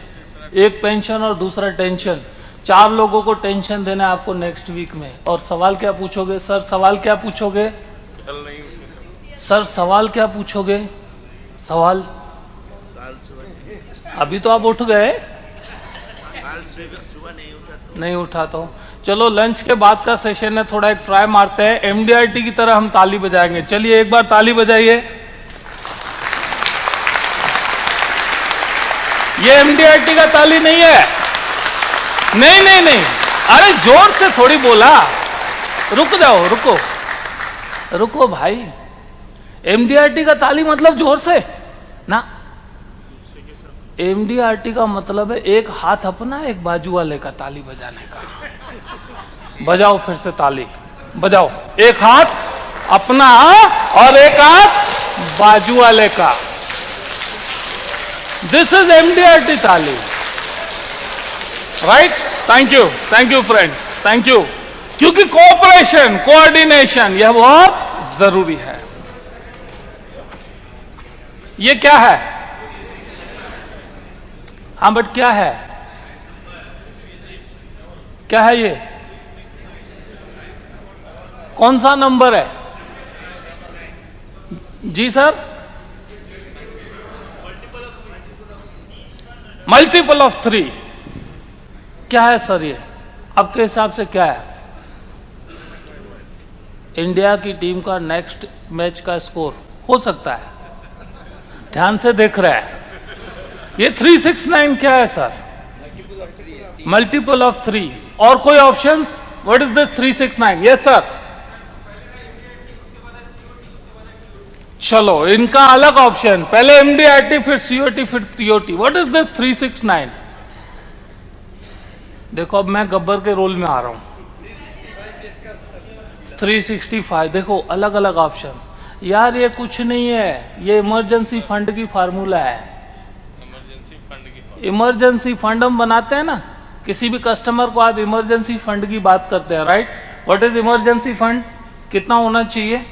एक पेंशन और दूसरा टेंशन। 4 लोगों को टेंशन देना है आपको नेक्स्ट वीक में। और सवाल क्या पूछोगे? सर सवाल क्या पूछोगे? सर सवाल क्या पूछोगे? सवाल अभी तो आप उठ गए, नहीं उठा तो चलो लंच के बाद का सेशन है, थोड़ा एक ट्राई मारते हैं। एमडीआरटी की तरह हम ताली बजाएंगे। चलिए एक बार ताली बजाइए। ये एमडीआरटी का ताली नहीं है। नहीं नहीं नहीं, अरे जोर से थोड़ी बोला। रुक जाओ, रुको रुको भाई। एमडीआरटी का ताली मतलब जोर से ना। एमडीआरटी का मतलब है एक हाथ अपना, एक बाजू वाले का ताली बजाने का। बजाओ फिर से ताली, बजाओ। एक हाथ अपना और एक हाथ बाजू वाले का। दिस इज एमडीआरटी ताली, right? Thank you friend, thank you. क्योंकि कोऑपरेशन, कोऑर्डिनेशन यह बहुत जरूरी है। ये क्या है? हाँ बट क्या है? क्या है ये? कौन सा नंबर है? जी सर, मल्टीपल ऑफ 3। क्या है सर ये? आपके हिसाब से क्या है? इंडिया की टीम का नेक्स्ट मैच का स्कोर हो सकता है। ध्यान से देख रहा है। ये 369 क्या है सर? Multiple of 3। और कोई options? What is this 369? Yes sir. चलो इनका अलग ऑप्शन, पहले एमडीआरटी फिर सीओटी फिर टीओटी। What is this 369? देखो अब मैं गब्बर के रोल में आ रहा हूं। 365। देखो अलग अलग ऑप्शन। यार ये कुछ नहीं है, ये इमरजेंसी फंड की फार्मूला है। इमरजेंसी फंड हम बनाते हैं ना, किसी भी कस्टमर को आप इमरजेंसी फंड की बात करते हैं, right? What is emergency fund? कितना होना चाहिए?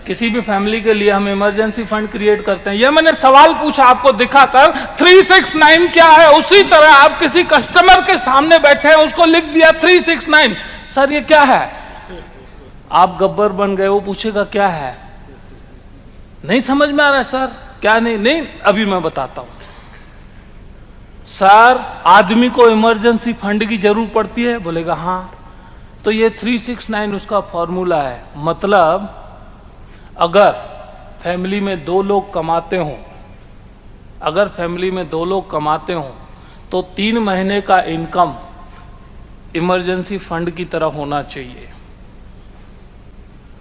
किसी भी फैमिली के लिए हम इमरजेंसी फंड क्रिएट करते हैं। ये मैंने सवाल पूछा आपको दिखाकर, 369 क्या है? उसी तरह आप किसी कस्टमर के सामने बैठे हैं, उसको लिख दिया 369। सर ये क्या है? आप गब्बर बन गए, वो पूछेगा क्या है? नहीं समझ में आ रहा है सर, क्या? नहीं अभी मैं बताता हूं। सर आदमी को इमरजेंसी फंड की जरूरत पड़ती है, बोलेगा हाँ। तो ये 369 उसका फॉर्मूला है। मतलब अगर फैमिली में 2 लोग कमाते हों, अगर फैमिली में 2 लोग कमाते हों तो 3 महीने का इनकम इमरजेंसी फंड की तरह होना चाहिए।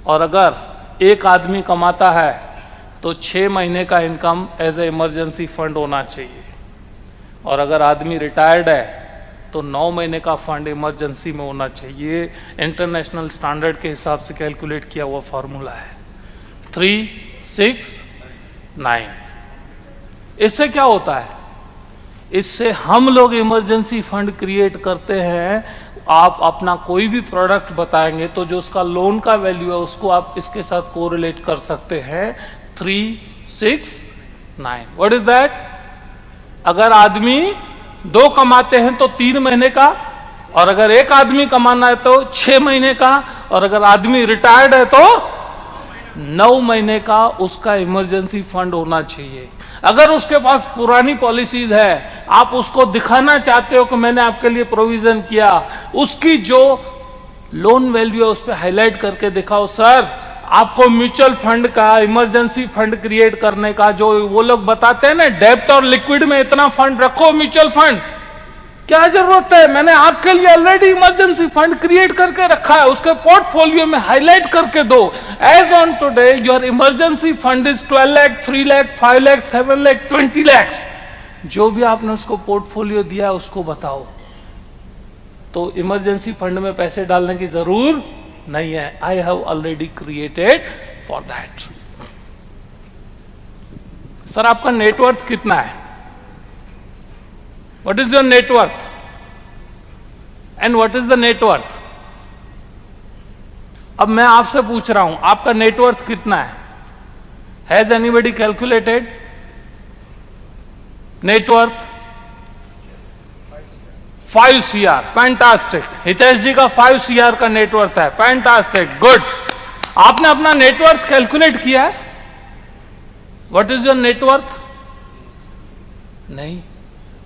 और अगर एक आदमी कमाता है तो 6 महीने का income as a emergency fund होना चाहिए। और अगर आदमी रिटायर्ड है तो 9 महीने का फंड इमरजेंसी में होना चाहिए। इंटरनेशनल स्टैंडर्ड के हिसाब से कैलकुलेट किया हुआ फॉर्मूला है 369। इससे क्या होता है? इससे हम लोग इमरजेंसी फंड क्रिएट करते हैं। आप अपना कोई भी प्रोडक्ट बताएंगे तो जो उसका लोन का वैल्यू है उसको आप इसके साथ कोरिलेट कर सकते हैं। 369 व्हाट इज दैट? अगर आदमी 2 कमाते हैं तो 3 महीने का, और अगर एक आदमी कमाना है तो 6 महीने का, और अगर आदमी रिटायर्ड है तो 9 महीने का उसका इमरजेंसी फंड होना चाहिए। अगर उसके पास पुरानी पॉलिसीज है, आप उसको दिखाना चाहते हो कि मैंने आपके लिए प्रोविजन किया, उसकी जो लोन वैल्यू है उस पर हाईलाइट करके दिखाओ। सर, आपको म्यूचुअल फंड का, इमरजेंसी फंड क्रिएट करने का जो वो लोग बताते हैं ना, डेब्ट और लिक्विड में इतना फंड रखो, म्यूचुअल फंड, क्या जरूरत है? मैंने आपके लिए ऑलरेडी इमरजेंसी फंड क्रिएट करके रखा है, उसके पोर्टफोलियो में हाईलाइट करके दो। As on today your emergency fund is 12 lakh, 3 lakh, 5 lakh, 7 lakh, 20 lakh. जो भी आपने उसको पोर्टफोलियो दिया है उसको बताओ। तो इमरजेंसी फंड में पैसे डालने की जरूर नहीं है। I have already created for that. Sir, आपका नेटवर्थ कितना है? What is your net worth? And what is the net worth? अब मैं आपसे पूछ रहा हूं, आपका नेटवर्थ कितना है? Has anybody calculated? Net worth 5 CR, fantastic. Hitesh ji का 5 CR का नेटवर्थ है, फैंटास्टिक, गुड। आपने अपना नेटवर्थ कैलकुलेट किया है? What is your net worth? नहीं।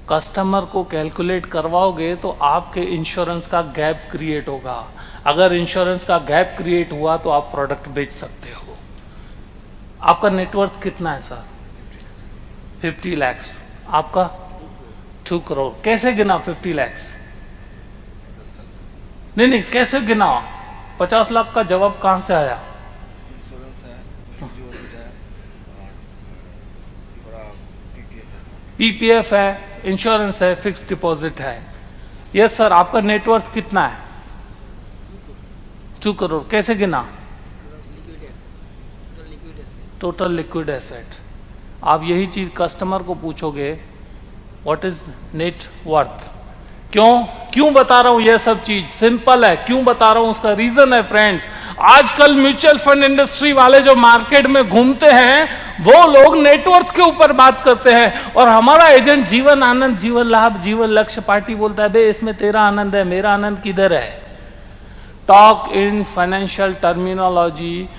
कस्टमर को कैलकुलेट करवाओगे तो आपके इंश्योरेंस का गैप क्रिएट होगा। अगर इंश्योरेंस का गैप क्रिएट हुआ तो आप प्रोडक्ट बेच सकते हो। आपका नेटवर्थ कितना है सर? 50 लाख। आपका 2 करोड़। कैसे गिना 50 लाख? नहीं, कैसे गिना? 50 लाख का जवाब कहां से आया? इंश्योरेंस है, पीपीएफ है, इंश्योरेंस है, फिक्स डिपॉजिट है। यस सर, आपका नेटवर्थ कितना है? 2 करोड़। कैसे गिना? Total liquid asset. आप यही चीज कस्टमर को पूछोगे, व्हाट इज नेट वर्थ? क्यों बता रहा हूं? यह सब चीज सिंपल है। क्यों बता रहा हूं? उसका रीजन है फ्रेंड्स। आजकल म्यूचुअल फंड इंडस्ट्री वाले जो मार्केट में घूमते हैं वो लोग नेटवर्थ के ऊपर बात करते हैं, और हमारा एजेंट जीवन आनंद, जीवन लाभ, जीवन लक्ष्य पार्टी बोलता है, बे इसमें तेरा आनंद है, मेरा आनंद किधर है? Talk in financial terminology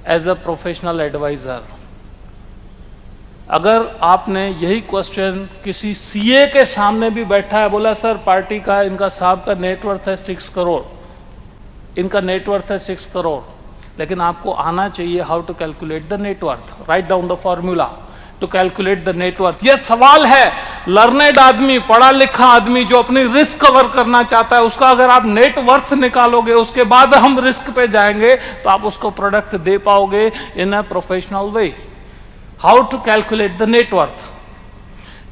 as a professional advisor. अगर आपने यही क्वेश्चन किसी सीए के सामने भी बैठा है, बोला सर पार्टी का, इनका साहब का नेटवर्थ है 6 करोड़, इनका नेटवर्थ है 6 करोड़, लेकिन आपको आना चाहिए how to calculate the net worth. Write down the formula to calculate the net worth. यह सवाल है, लर्नेड आदमी, पढ़ा लिखा आदमी जो अपनी रिस्क कवर करना चाहता है, उसका अगर आप नेटवर्थ निकालोगे, उसके बाद हम रिस्क पे जाएंगे तो आप उसको प्रोडक्ट दे पाओगे in a professional way. How to calculate the net worth?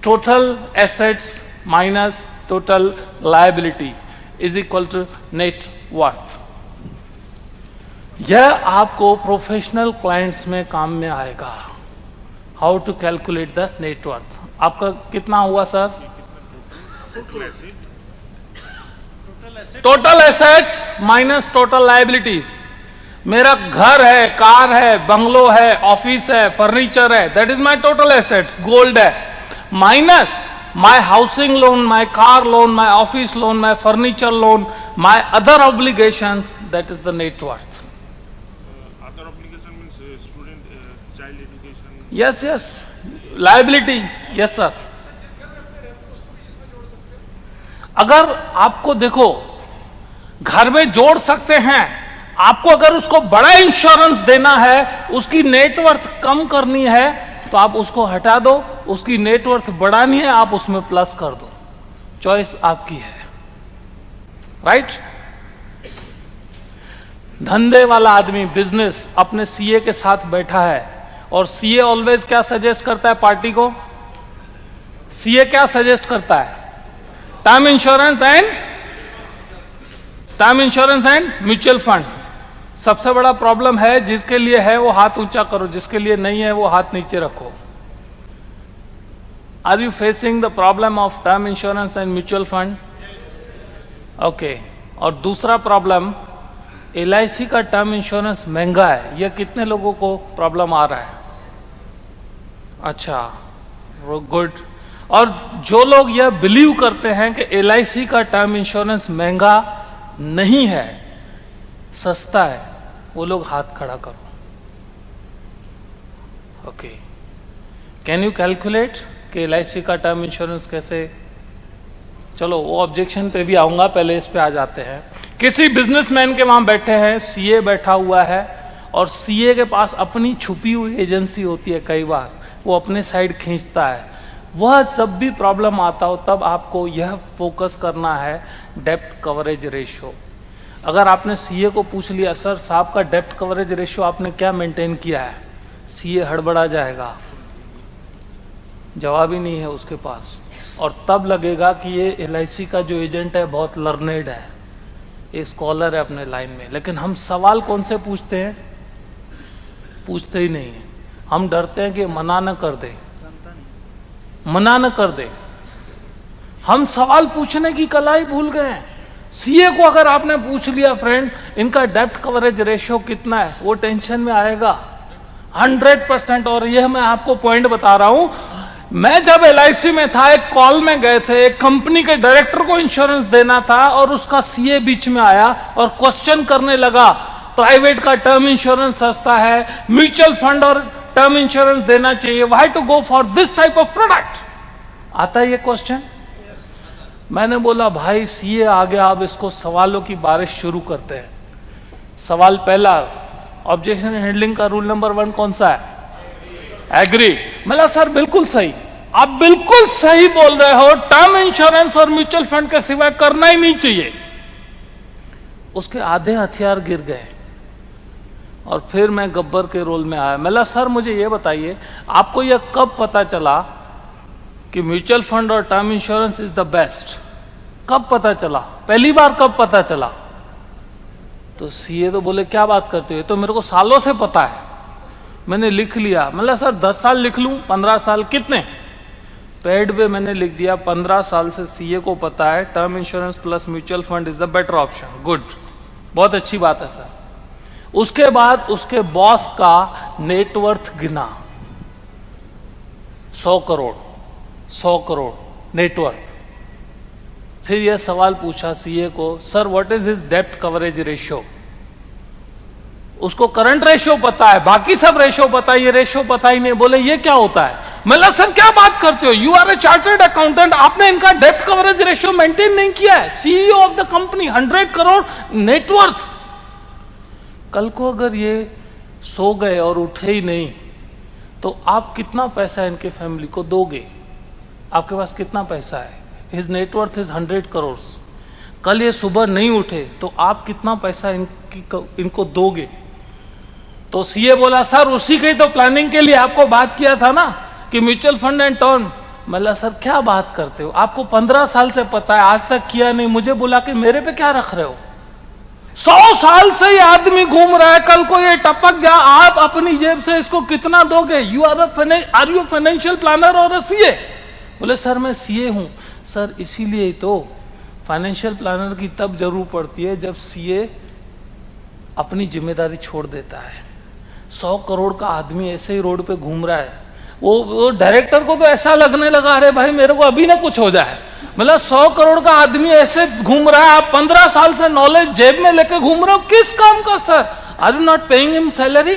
Total assets minus total liability is equal to net worth. यह आपको प्रोफेशनल क्लाइंट्स में काम में आएगा। How to calculate the net worth? आपका कितना हुआ sir? Total assets minus total liabilities. मेरा घर है, कार है, बंगलो है, ऑफिस है, फर्नीचर है, that is my total assets. Gold है, minus my housing loan, my car loan, my office loan, my furniture loan, my other obligations, that is the net worth. Other obligation means student child education. Yes, liability. Yes sir. अगर आपको देखो घर में जोड़ सकते हैं, आपको अगर उसको बड़ा इंश्योरेंस देना है, उसकी नेटवर्थ कम करनी है तो आप उसको हटा दो, उसकी नेटवर्थ बढ़ानी है आप उसमें प्लस कर दो। चॉइस आपकी है। राइट? धंधे वाला आदमी, बिजनेस, अपने सीए के साथ बैठा है, और सीए ऑलवेज क्या सजेस्ट करता है पार्टी को? सीए क्या सजेस्ट करता है? Term insurance and mutual fund. सबसे बड़ा प्रॉब्लम है, जिसके लिए है वो हाथ ऊंचा करो, जिसके लिए नहीं है वो हाथ नीचे रखो। Are you facing the problem of term insurance and mutual fund? Okay. और दूसरा प्रॉब्लम, LIC का टर्म इंश्योरेंस महंगा है, यह कितने लोगों को प्रॉब्लम आ रहा है? अच्छा, गुड। और जो लोग यह बिलीव करते हैं कि LIC का टर्म इंश्योरेंस महंगा नहीं है, सस्ता है, वो लोग हाथ खड़ा करो। ओके, कैन यू कैलकुलेट कि LIC का टर्म इंश्योरेंस कैसे? चलो वो ऑब्जेक्शन पे भी आऊंगा, पहले इस पे आ जाते हैं। किसी बिजनेसमैन के वहां बैठे हैं, CA बैठा हुआ है, और CA के पास अपनी छुपी हुई एजेंसी होती है, कई बार वो अपने साइड खींचता है। वह जब भी प्रॉब्लम आता हो तब आपको यह फोकस करना है डेप्ट कवरेज रेशियो। अगर आपने CA को पूछ लिया, सर साहब का डेप्ट कवरेज रेशियो आपने क्या मेंटेन किया है, CA हड़बड़ा जाएगा, जवाब ही नहीं है उसके पास, और तब लगेगा कि ये LIC का जो एजेंट है बहुत लर्नेड है, एक स्कॉलर है अपने लाइन में। लेकिन हम सवाल कौन से पूछते हैं? पूछते ही नहीं है, हम डरते हैं कि मना न कर दे, मना न कर दे। हम सवाल पूछने की कला ही भूल गए हैं। CA को अगर आपने पूछ लिया, फ्रेंड इनका डेप्ट कवरेज रेशियो कितना है, वो टेंशन में आएगा 100%। और यह मैं आपको पॉइंट बता रहा हूं, मैं जब LIC में था, एक कॉल में गए थे, एक कंपनी के डायरेक्टर को इंश्योरेंस देना था, और उसका CA बीच में आया और क्वेश्चन करने लगा, प्राइवेट का टर्म इंश्योरेंस सस्ता है, म्यूचुअल फंड और टर्म इंश्योरेंस देना चाहिए, why to go for this type of product? आता है ये क्वेश्चन? मैंने बोला भाई CA आ गया, अब इसको सवालों की बारिश शुरू करते हैं। सवाल पहला, ऑब्जेक्शन हैंडलिंग का रूल नंबर 1 कौन सा है? एग्री। मतलब सर बिल्कुल सही, आप बिल्कुल सही बोल रहे हो, टर्म इंश्योरेंस और म्यूचुअल फंड के सिवाय करना ही नहीं चाहिए। उसके आधे हथियार गिर गए, और फिर मैं गब्बर के रोल में आया। मतलब सर मुझे ये बताइए, आपको यह कब पता चला कि म्यूचुअल फंड और term insurance is the best? कब पता चला? पहली बार कब पता चला? तो CA तो बोले क्या बात करते हो, तो मेरे को सालों से पता है, मैंने लिख लिया। मतलब सर 10 साल लिख लूं, 15 साल, कितने? पेड पे मैंने लिख दिया 15 साल से CA को पता है term insurance plus mutual fund is the better option. Good, बहुत अच्छी बात है सर। उसके बाद उसके बॉस का नेटवर्थ गिना, 100 करोड़, 100 करोड़ नेटवर्थ। फिर यह सवाल पूछा CA को, सर व्हाट इज हिज डेप्ट कवरेज रेशियो? उसको करंट रेशियो पता है, बाकी सब रेशियो पता है, ये रेशियो पता ही नहीं। बोले ये क्या होता है? मतलब सर क्या बात करते हो, you are a chartered accountant, आपने इनका डेप्ट कवरेज रेशियो मेंटेन नहीं किया है। CEO of the company, 100 crore net worth. कल को अगर ये सो गए और उठे ही नहीं, तो आप कितना पैसा इनके फैमिली को दोगे? आपके पास कितना पैसा है? His net worth is 100 crore. कल ये सुबह नहीं उठे तो आप कितना पैसा इनको दोगे? तो CA बोला सर उसी की तो प्लानिंग के लिए आपको बात किया था ना कि म्यूचुअल फंड एंड टर्म। मतलब सर क्या बात करते हो, आपको 15 साल से पता है, आज तक किया नहीं, मुझे बुला के मेरे पे क्या रख रहे हो? 100 साल से ये आदमी घूम रहा है, कल को ये टपक गया, आप अपनी जेब से इसको कितना दोगे? You are you financial planner और CA? बोले सर मैं CA हूं। सर इसीलिए ही तो फाइनेंशियल प्लानर की तब जरूर पड़ती है जब CA अपनी जिम्मेदारी छोड़ देता है। 100 करोड़ का आदमी ऐसे ही रोड पे घूम रहा है, वो डायरेक्टर को तो ऐसा लगने लगा अरे भाई मेरे को अभी ना कुछ हो जाए। मतलब 100 करोड़ का आदमी ऐसे घूम रहा है, आप 15 साल से नॉलेज जेब में लेके घूम रहे हो, किस काम का sir? Are you not paying him salary?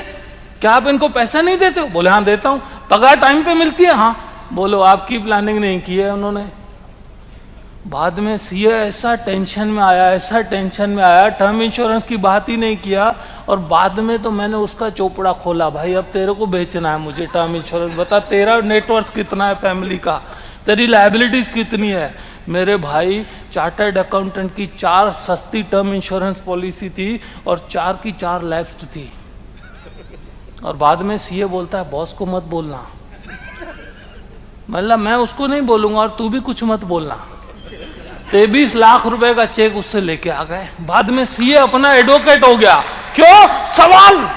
क्या आप इनको पैसा नहीं देते हो? बोले हाँ देता हूं। पगार टाइम पे मिलती है? हाँ। बोलो आपकी प्लानिंग नहीं की है उन्होंने। बाद में CA ऐसा टेंशन में आया, ऐसा टेंशन में आया, टर्म इंश्योरेंस की बात ही नहीं किया, और बाद में तो मैंने उसका चोपड़ा खोला, भाई अब तेरे को बेचना है मुझे टर्म इंश्योरेंस, बता तेरा नेटवर्थ कितना है फैमिली का, तेरी लायबिलिटीज कितनी है। मेरे भाई चार्टर्ड अकाउंटेंट की 4 सस्ती टर्म इंश्योरेंस पॉलिसी थी और 4 की 4 लैप्स्ड थी। और बाद में CA बोलता है बॉस को मत बोलना। मतलब मैं उसको नहीं बोलूंगा और तू भी कुछ मत बोलना। 23 लाख रुपए का चेक उससे लेके आ गए। बाद में CA अपना एडवोकेट हो गया। क्यों?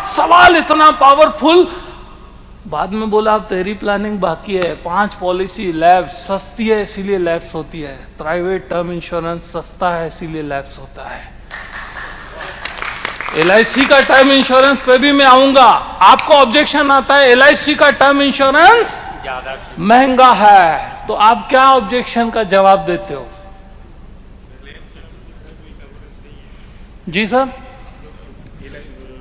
सवाल इतना पावरफुल। बाद में बोला अब तेरी प्लानिंग बाकी है, 5 पॉलिसी लैब्स सस्ती है इसीलिए लैब्स होती है, प्राइवेट टर्म इंश्योरेंस सस्ता है इसीलिए लैब्स होता है। LIC का टर्म इंश्योरेंस पे भी मैं आऊंगा। आपको ऑब्जेक्शन आता है LIC का टर्म इंश्योरेंस महंगा है, तो आप क्या ऑब्जेक्शन का जवाब देते हो? जी सर,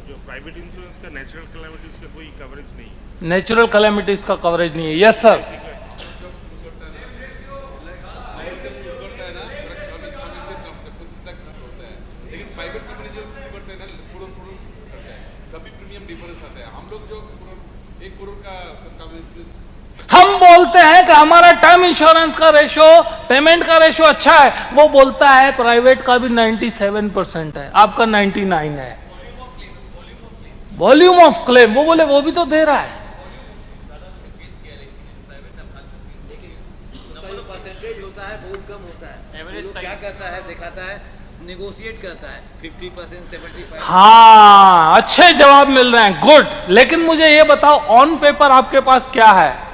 जो प्राइवेट इंश्योरेंस का नेचुरल कैलामिटीज का कोई कवरेज नहीं है। नेचुरल कैलामिटीज का कवरेज नहीं है। यस सर, हम बोलते हैं कि हमारा टर्म इंश्योरेंस का रेशो, पेमेंट का रेशो अच्छा है, वो बोलता है प्राइवेट का भी 97% है, आपका 99 है। वॉल्यूम ऑफ क्लेम, वो बोले वो भी तो दे रहा है। परसेंटेज होता है बहुत कम होता है। एवरेज क्या करता है दिखाता है, नेगोशिएट करता है 50%, 75%। हाँ, अच्छे जवाब मिल रहे हैं, गुड। लेकिन मुझे ये बताओ ऑन पेपर आपके पास क्या है?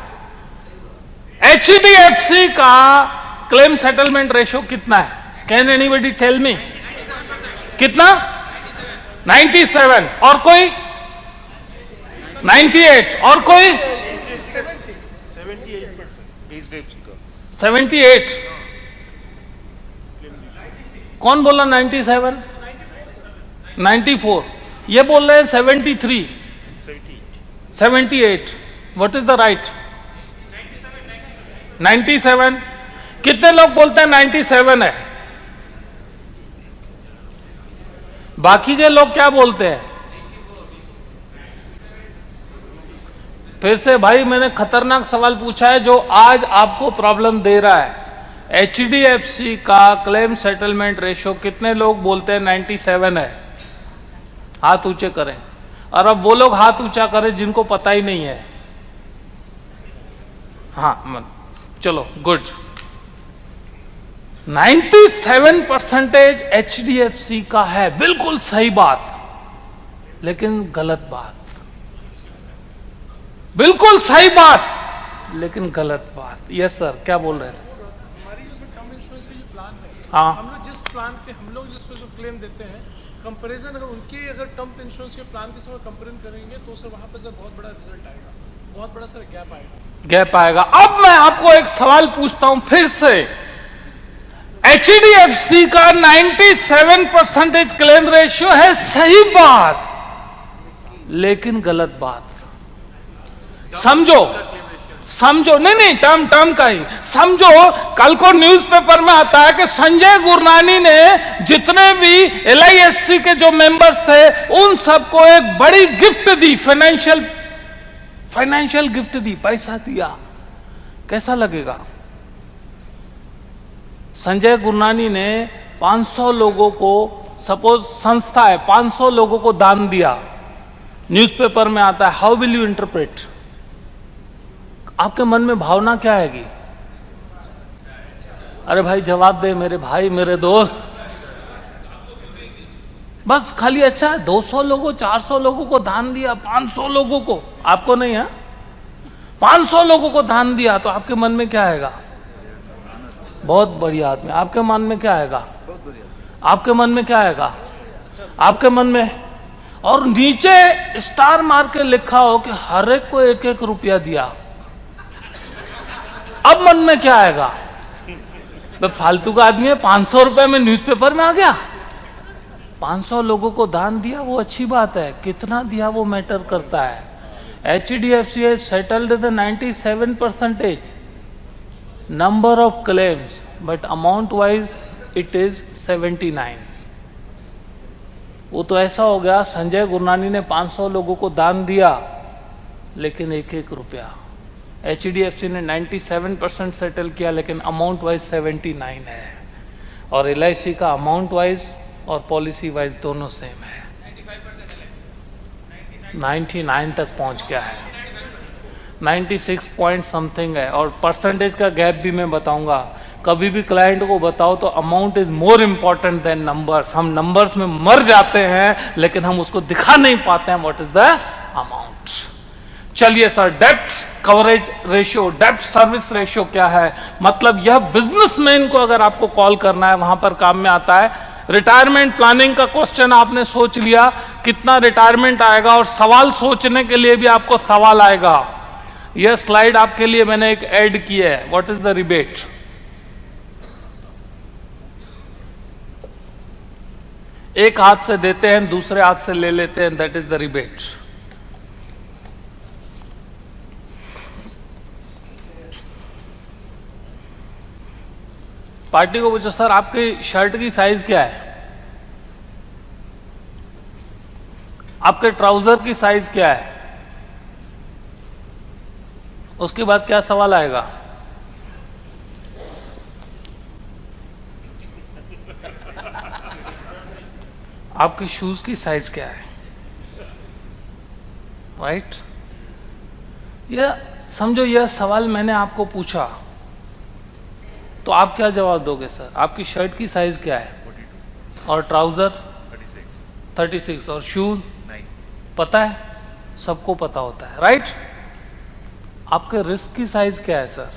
HDFC का क्लेम सेटलमेंट रेशो कितना है? Can anybody tell me? कितना? 97। और कोई? 98। और कोई? 78। कौन बोला 97? 94। ये बोल रहे हैं 73, 78। What is the right? 97। कितने लोग बोलते हैं 97 है? बाकी के लोग क्या बोलते हैं? फिर से भाई मैंने खतरनाक सवाल पूछा है जो आज आपको प्रॉब्लम दे रहा है। HDFC का क्लेम सेटलमेंट रेशो कितने लोग बोलते हैं 97 है? हाथ ऊंचे करें। और अब वो लोग हाथ ऊंचा करें जिनको पता ही नहीं है। हाँ चलो, गुड। 97% HDFC का है, बिल्कुल सही बात, लेकिन गलत बात। बिल्कुल सही बात लेकिन गलत बात। यस सर, क्या बोल रहे थे? हमारी जो टर्म इंश्योरेंस का जो प्लान है, हाँ, हम लोग जिस प्लान पे हम लोग जिस पे जो क्लेम देते हैं, कंपैरिजन अगर उनके अगर टर्म इंश्योरेंस के प्लान के साथ कंपेयर करेंगे तो सर वहां पे सर बहुत बड़ा रिजल्ट आएगा, बहुत बड़ा सर गैप आएगा। गैप आएगा। अब मैं आपको एक सवाल पूछता हूं फिर से। HDFC का 97% क्लेम रेशियो है, सही बात, लेकिन गलत बात। समझो, समझो, नहीं टर्म का ही समझो। कल को न्यूज़पेपर में आता है कि संजय गुरनानी ने जितने भी LISC के जो मेंबर्स थे उन सबको एक बड़ी गिफ्ट दी, फाइनेंशियल गिफ्ट दी, पैसा दिया। कैसा लगेगा? संजय गुरनानी ने 500 लोगों को, सपोज संस्था है, 500 लोगों को दान दिया, न्यूज़पेपर में आता है। How will you interpret? आपके मन में भावना क्या आएगी? अरे भाई जवाब दे मेरे भाई, मेरे दोस्त। बस खाली अच्छा है, 200 लोगों, 400 लोगों को दान दिया, 500 लोगों को, आपको नहीं है, 500 लोगों को दान दिया, तो आपके मन में क्या आएगा? बहुत बढ़िया आदमी। आपके मन में क्या आएगा? आपके मन में क्या आएगा? आपके मन में, और नीचे स्टार मार के लिखा हो कि हर एक को 1-1 रुपया दिया, अब मन में क्या आएगा? फालतू का आदमी है, 500 रुपए में न्यूज़पेपर में आ गया। 500 लोगों को दान दिया, वो अच्छी बात है, कितना दिया वो मैटर करता है। HDFC has settled the 97% number of claims, but amount wise it is 79। वो तो ऐसा हो गया, संजय गुरनानी ने 500 लोगों को दान दिया लेकिन 1-1 रुपया। HDFC ने 97% सेटल किया लेकिन अमाउंट वाइज 79 है, और LIC का अमाउंट वाइज और पॉलिसी वाइज दोनों सेम है। 99 तक पहुंच गया है, 96 पॉइंट समथिंग है। और परसेंटेज का गैप भी मैं बताऊंगा। कभी भी क्लाइंट को बताओ तो amount is more important than numbers. हम नंबर्स में मर जाते हैं लेकिन हम उसको दिखा नहीं पाते हैं व्हाट इज द अमाउंट। चलिए सर, डेब्ट कवरेज रेशियो, डेब्ट सर्विस रेशियो क्या है? मतलब यह बिजनेसमैन को अगर आपको कॉल करना है वहां पर काम में आता है। रिटायरमेंट प्लानिंग का क्वेश्चन आपने सोच लिया, कितना रिटायरमेंट आएगा, और सवाल सोचने के लिए भी आपको सवाल आएगा। यह स्लाइड आपके लिए मैंने एक ऐड की है, व्हाट इज द रिबेट। एक हाथ से देते हैं, दूसरे हाथ से ले लेते हैं, that is the rebate. Party को पूछो, सर आपकी शर्ट की साइज क्या है, आपके ट्राउजर की साइज क्या है, उसके बाद क्या सवाल आएगा? आपके शूज की साइज क्या है, राइट? यह समझो, यह सवाल मैंने आपको पूछा तो आप क्या जवाब दोगे? सर आपकी शर्ट की साइज क्या है, और ट्राउजर 36, और शूज 9, पता है? सबको पता होता है, राइट? आपके रिस्क की साइज क्या है सर?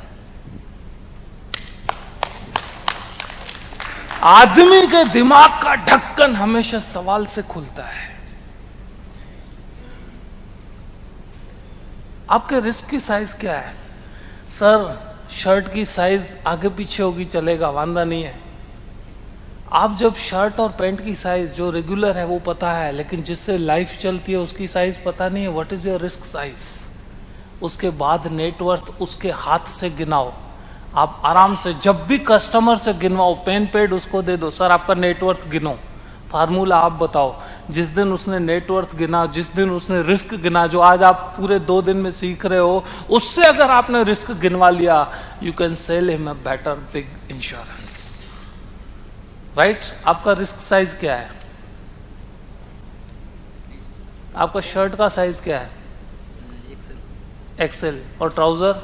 आदमी के दिमाग का ढक्कन हमेशा सवाल से खुलता है। आपके रिस्क की साइज क्या है? सर शर्ट की साइज आगे पीछे होगी, चलेगा, वांदा नहीं है। आप जब शर्ट और पैंट की साइज जो रेगुलर है वो पता है, लेकिन जिससे लाइफ चलती है उसकी साइज पता नहीं है, what is your risk size? उसके बाद नेटवर्थ उसके हाथ से गिनाओ। आप आराम से जब भी कस्टमर से गिनवाओ, पेन पेड उसको दे दो, सर आपका नेटवर्थ गिनो, फार्मूला आप बताओ। जिस दिन उसने नेटवर्थ गिना, जिस दिन उसने रिस्क गिना, जो आज आप पूरे 2 दिन में सीख रहे हो, उससे अगर आपने रिस्क गिनवा लिया, you can sell him a better big insurance, right? आपका रिस्क साइज क्या है? आपका शर्ट का साइज क्या है? एक्सेल। और ट्राउजर?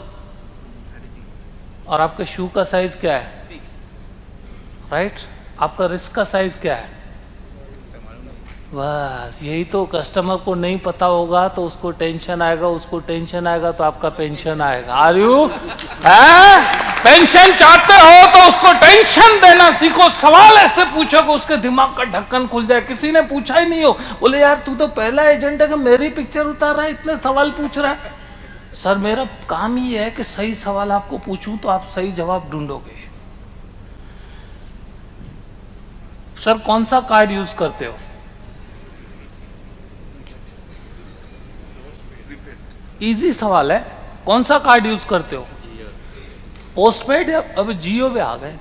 और आपके शू का साइज क्या है? 6, राइट? आपका रिस्क का साइज क्या है? बस यही तो कस्टमर को नहीं पता होगा तो उसको टेंशन आएगा, उसको टेंशन आएगा तो आपका पेंशन आएगा। आर यू पेंशन चाहते हो तो उसको टेंशन देना सीखो। सवाल ऐसे पूछो कि उसके दिमाग का ढक्कन खुल जाए। किसी ने पूछा ही नहीं हो, बोले यार तू तो पहला एजेंट है कि मेरी पिक्चर उतार रहा है, इतने सवाल पूछ रहा है। सर मेरा काम ही है कि सही सवाल आपको पूछूं तो आप सही जवाब ढूंढोगे। सर कौन सा कार्ड यूज करते हो? इजी सवाल है, कौन सा कार्ड यूज करते हो? पोस्ट पेड या अब जियो पे आ गए?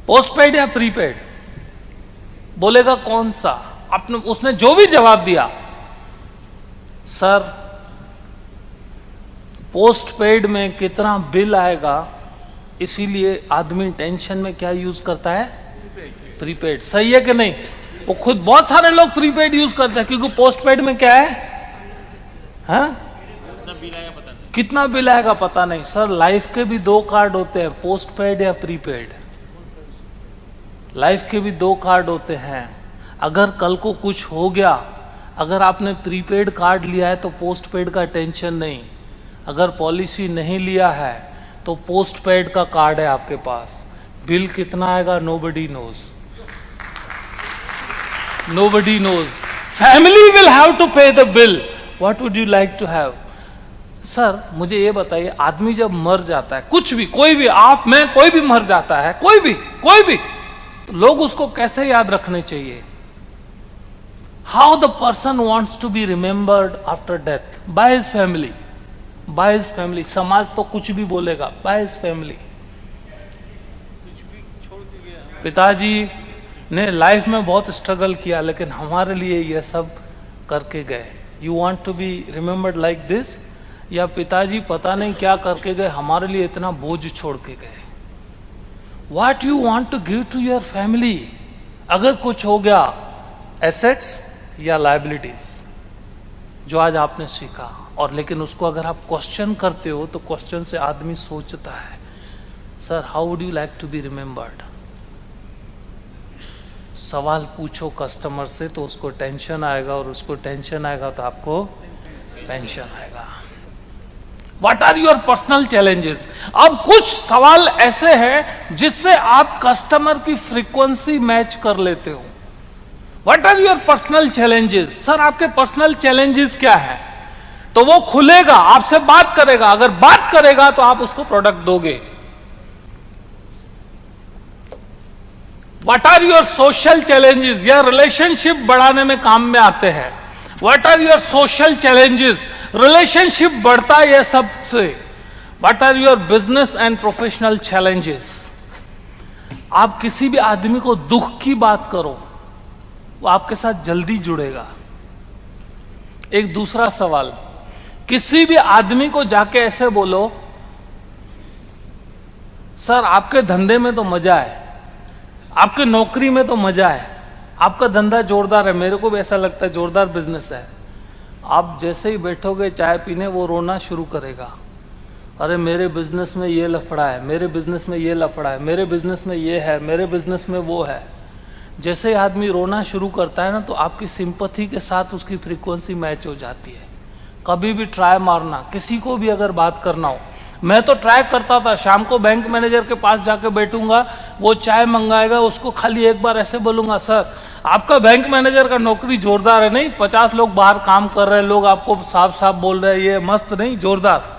पोस्ट पेड या प्रीपेड? बोलेगा कौन सा? आपने उसने जो भी जवाब दिया, सर पोस्ट पेड में कितना बिल आएगा, इसीलिए आदमी टेंशन में क्या यूज करता है? प्रीपेड। सही है कि नहीं? वो खुद बहुत सारे लोग प्रीपेड यूज करते हैं क्योंकि पोस्ट पेड में क्या है? कितना बिल आएगा पता नहीं। सर लाइफ के भी 2 कार्ड होते हैं, पोस्ट पेड या प्रीपेड। लाइफ के भी 2 कार्ड होते हैं। अगर कल को कुछ हो गया, अगर आपने प्रीपेड कार्ड लिया है तो पोस्ट पेड का टेंशन नहीं। अगर पॉलिसी नहीं लिया है तो पोस्ट पेड का कार्ड है आपके पास। बिल कितना आएगा nobody knows, nobody knows. Family will have to pay the bill. What would you like to have? Sir मुझे ये बताइए, आदमी जब मर जाता है, कुछ भी, कोई भी, आप मैं कोई भी मर जाता है, कोई भी तो लोग उसको कैसे याद रखने चाहिए? How the person wants to be remembered after death? By his family. By his family. समाज तो कुछ भी बोलेगा, by his family. पिताजी ने लाइफ में बहुत स्ट्रगल किया लेकिन हमारे लिए यह सब करके गए। You want to be remembered like this? या पिताजी पता नहीं क्या करके गए, हमारे लिए इतना बोझ छोड़ के गए। What you want to give to your family? अगर कुछ हो गया, एसेट्स या लायबिलिटीज, जो आज आपने सीखा, और लेकिन उसको अगर आप क्वेश्चन करते हो तो क्वेश्चन से आदमी सोचता है, sir how would you like to be remembered? सवाल पूछो कस्टमर से तो उसको टेंशन आएगा, और उसको टेंशन आएगा तो आपको पेंशन आएगा। What are your personal challenges? अब कुछ सवाल ऐसे हैं जिससे आप कस्टमर की फ्रीक्वेंसी मैच कर लेते हो। What are your personal challenges? Sir आपके पर्सनल चैलेंजेस क्या है? तो वो खुलेगा, आपसे बात करेगा, अगर बात करेगा तो आप उसको प्रोडक्ट दोगे। What are your social challenges? यह रिलेशनशिप बढ़ाने में काम में आते हैं। What are your social challenges? Relationship बढ़ता है यह सबसे। What are your business and professional challenges? आप किसी भी आदमी को दुख की बात करो, वो आपके साथ जल्दी जुड़ेगा। एक दूसरा सवाल, किसी भी आदमी को जाके ऐसे बोलो, सर आपके धंधे में तो मजा है, आपके नौकरी में तो मजा है, आपका धंधा जोरदार है, मेरे को भी ऐसा लगता है जोरदार बिजनेस है। आप जैसे ही बैठोगे चाय पीने, वो रोना शुरू करेगा, अरे मेरे बिजनेस में ये लफड़ा है, मेरे बिजनेस में ये लफड़ा है, मेरे बिजनेस में ये है, मेरे बिजनेस में वो है। जैसे ही आदमी रोना शुरू करता है ना, तो आपकी सिंपैथी के साथ उसकी फ्रीक्वेंसी मैच हो जाती है। कभी भी ट्राई मारना, किसी को भी अगर बात करना हो, मैं तो ट्राई करता था, शाम को बैंक मैनेजर के पास जाके बैठूंगा, वो चाय मंगाएगा, उसको खाली एक बार ऐसे बोलूंगा, सर आपका बैंक मैनेजर का नौकरी जोरदार है नहीं, 50 लोग बाहर काम कर रहे हैं, लोग आपको साफ साफ बोल रहे हैं ये मस्त नहीं जोरदार।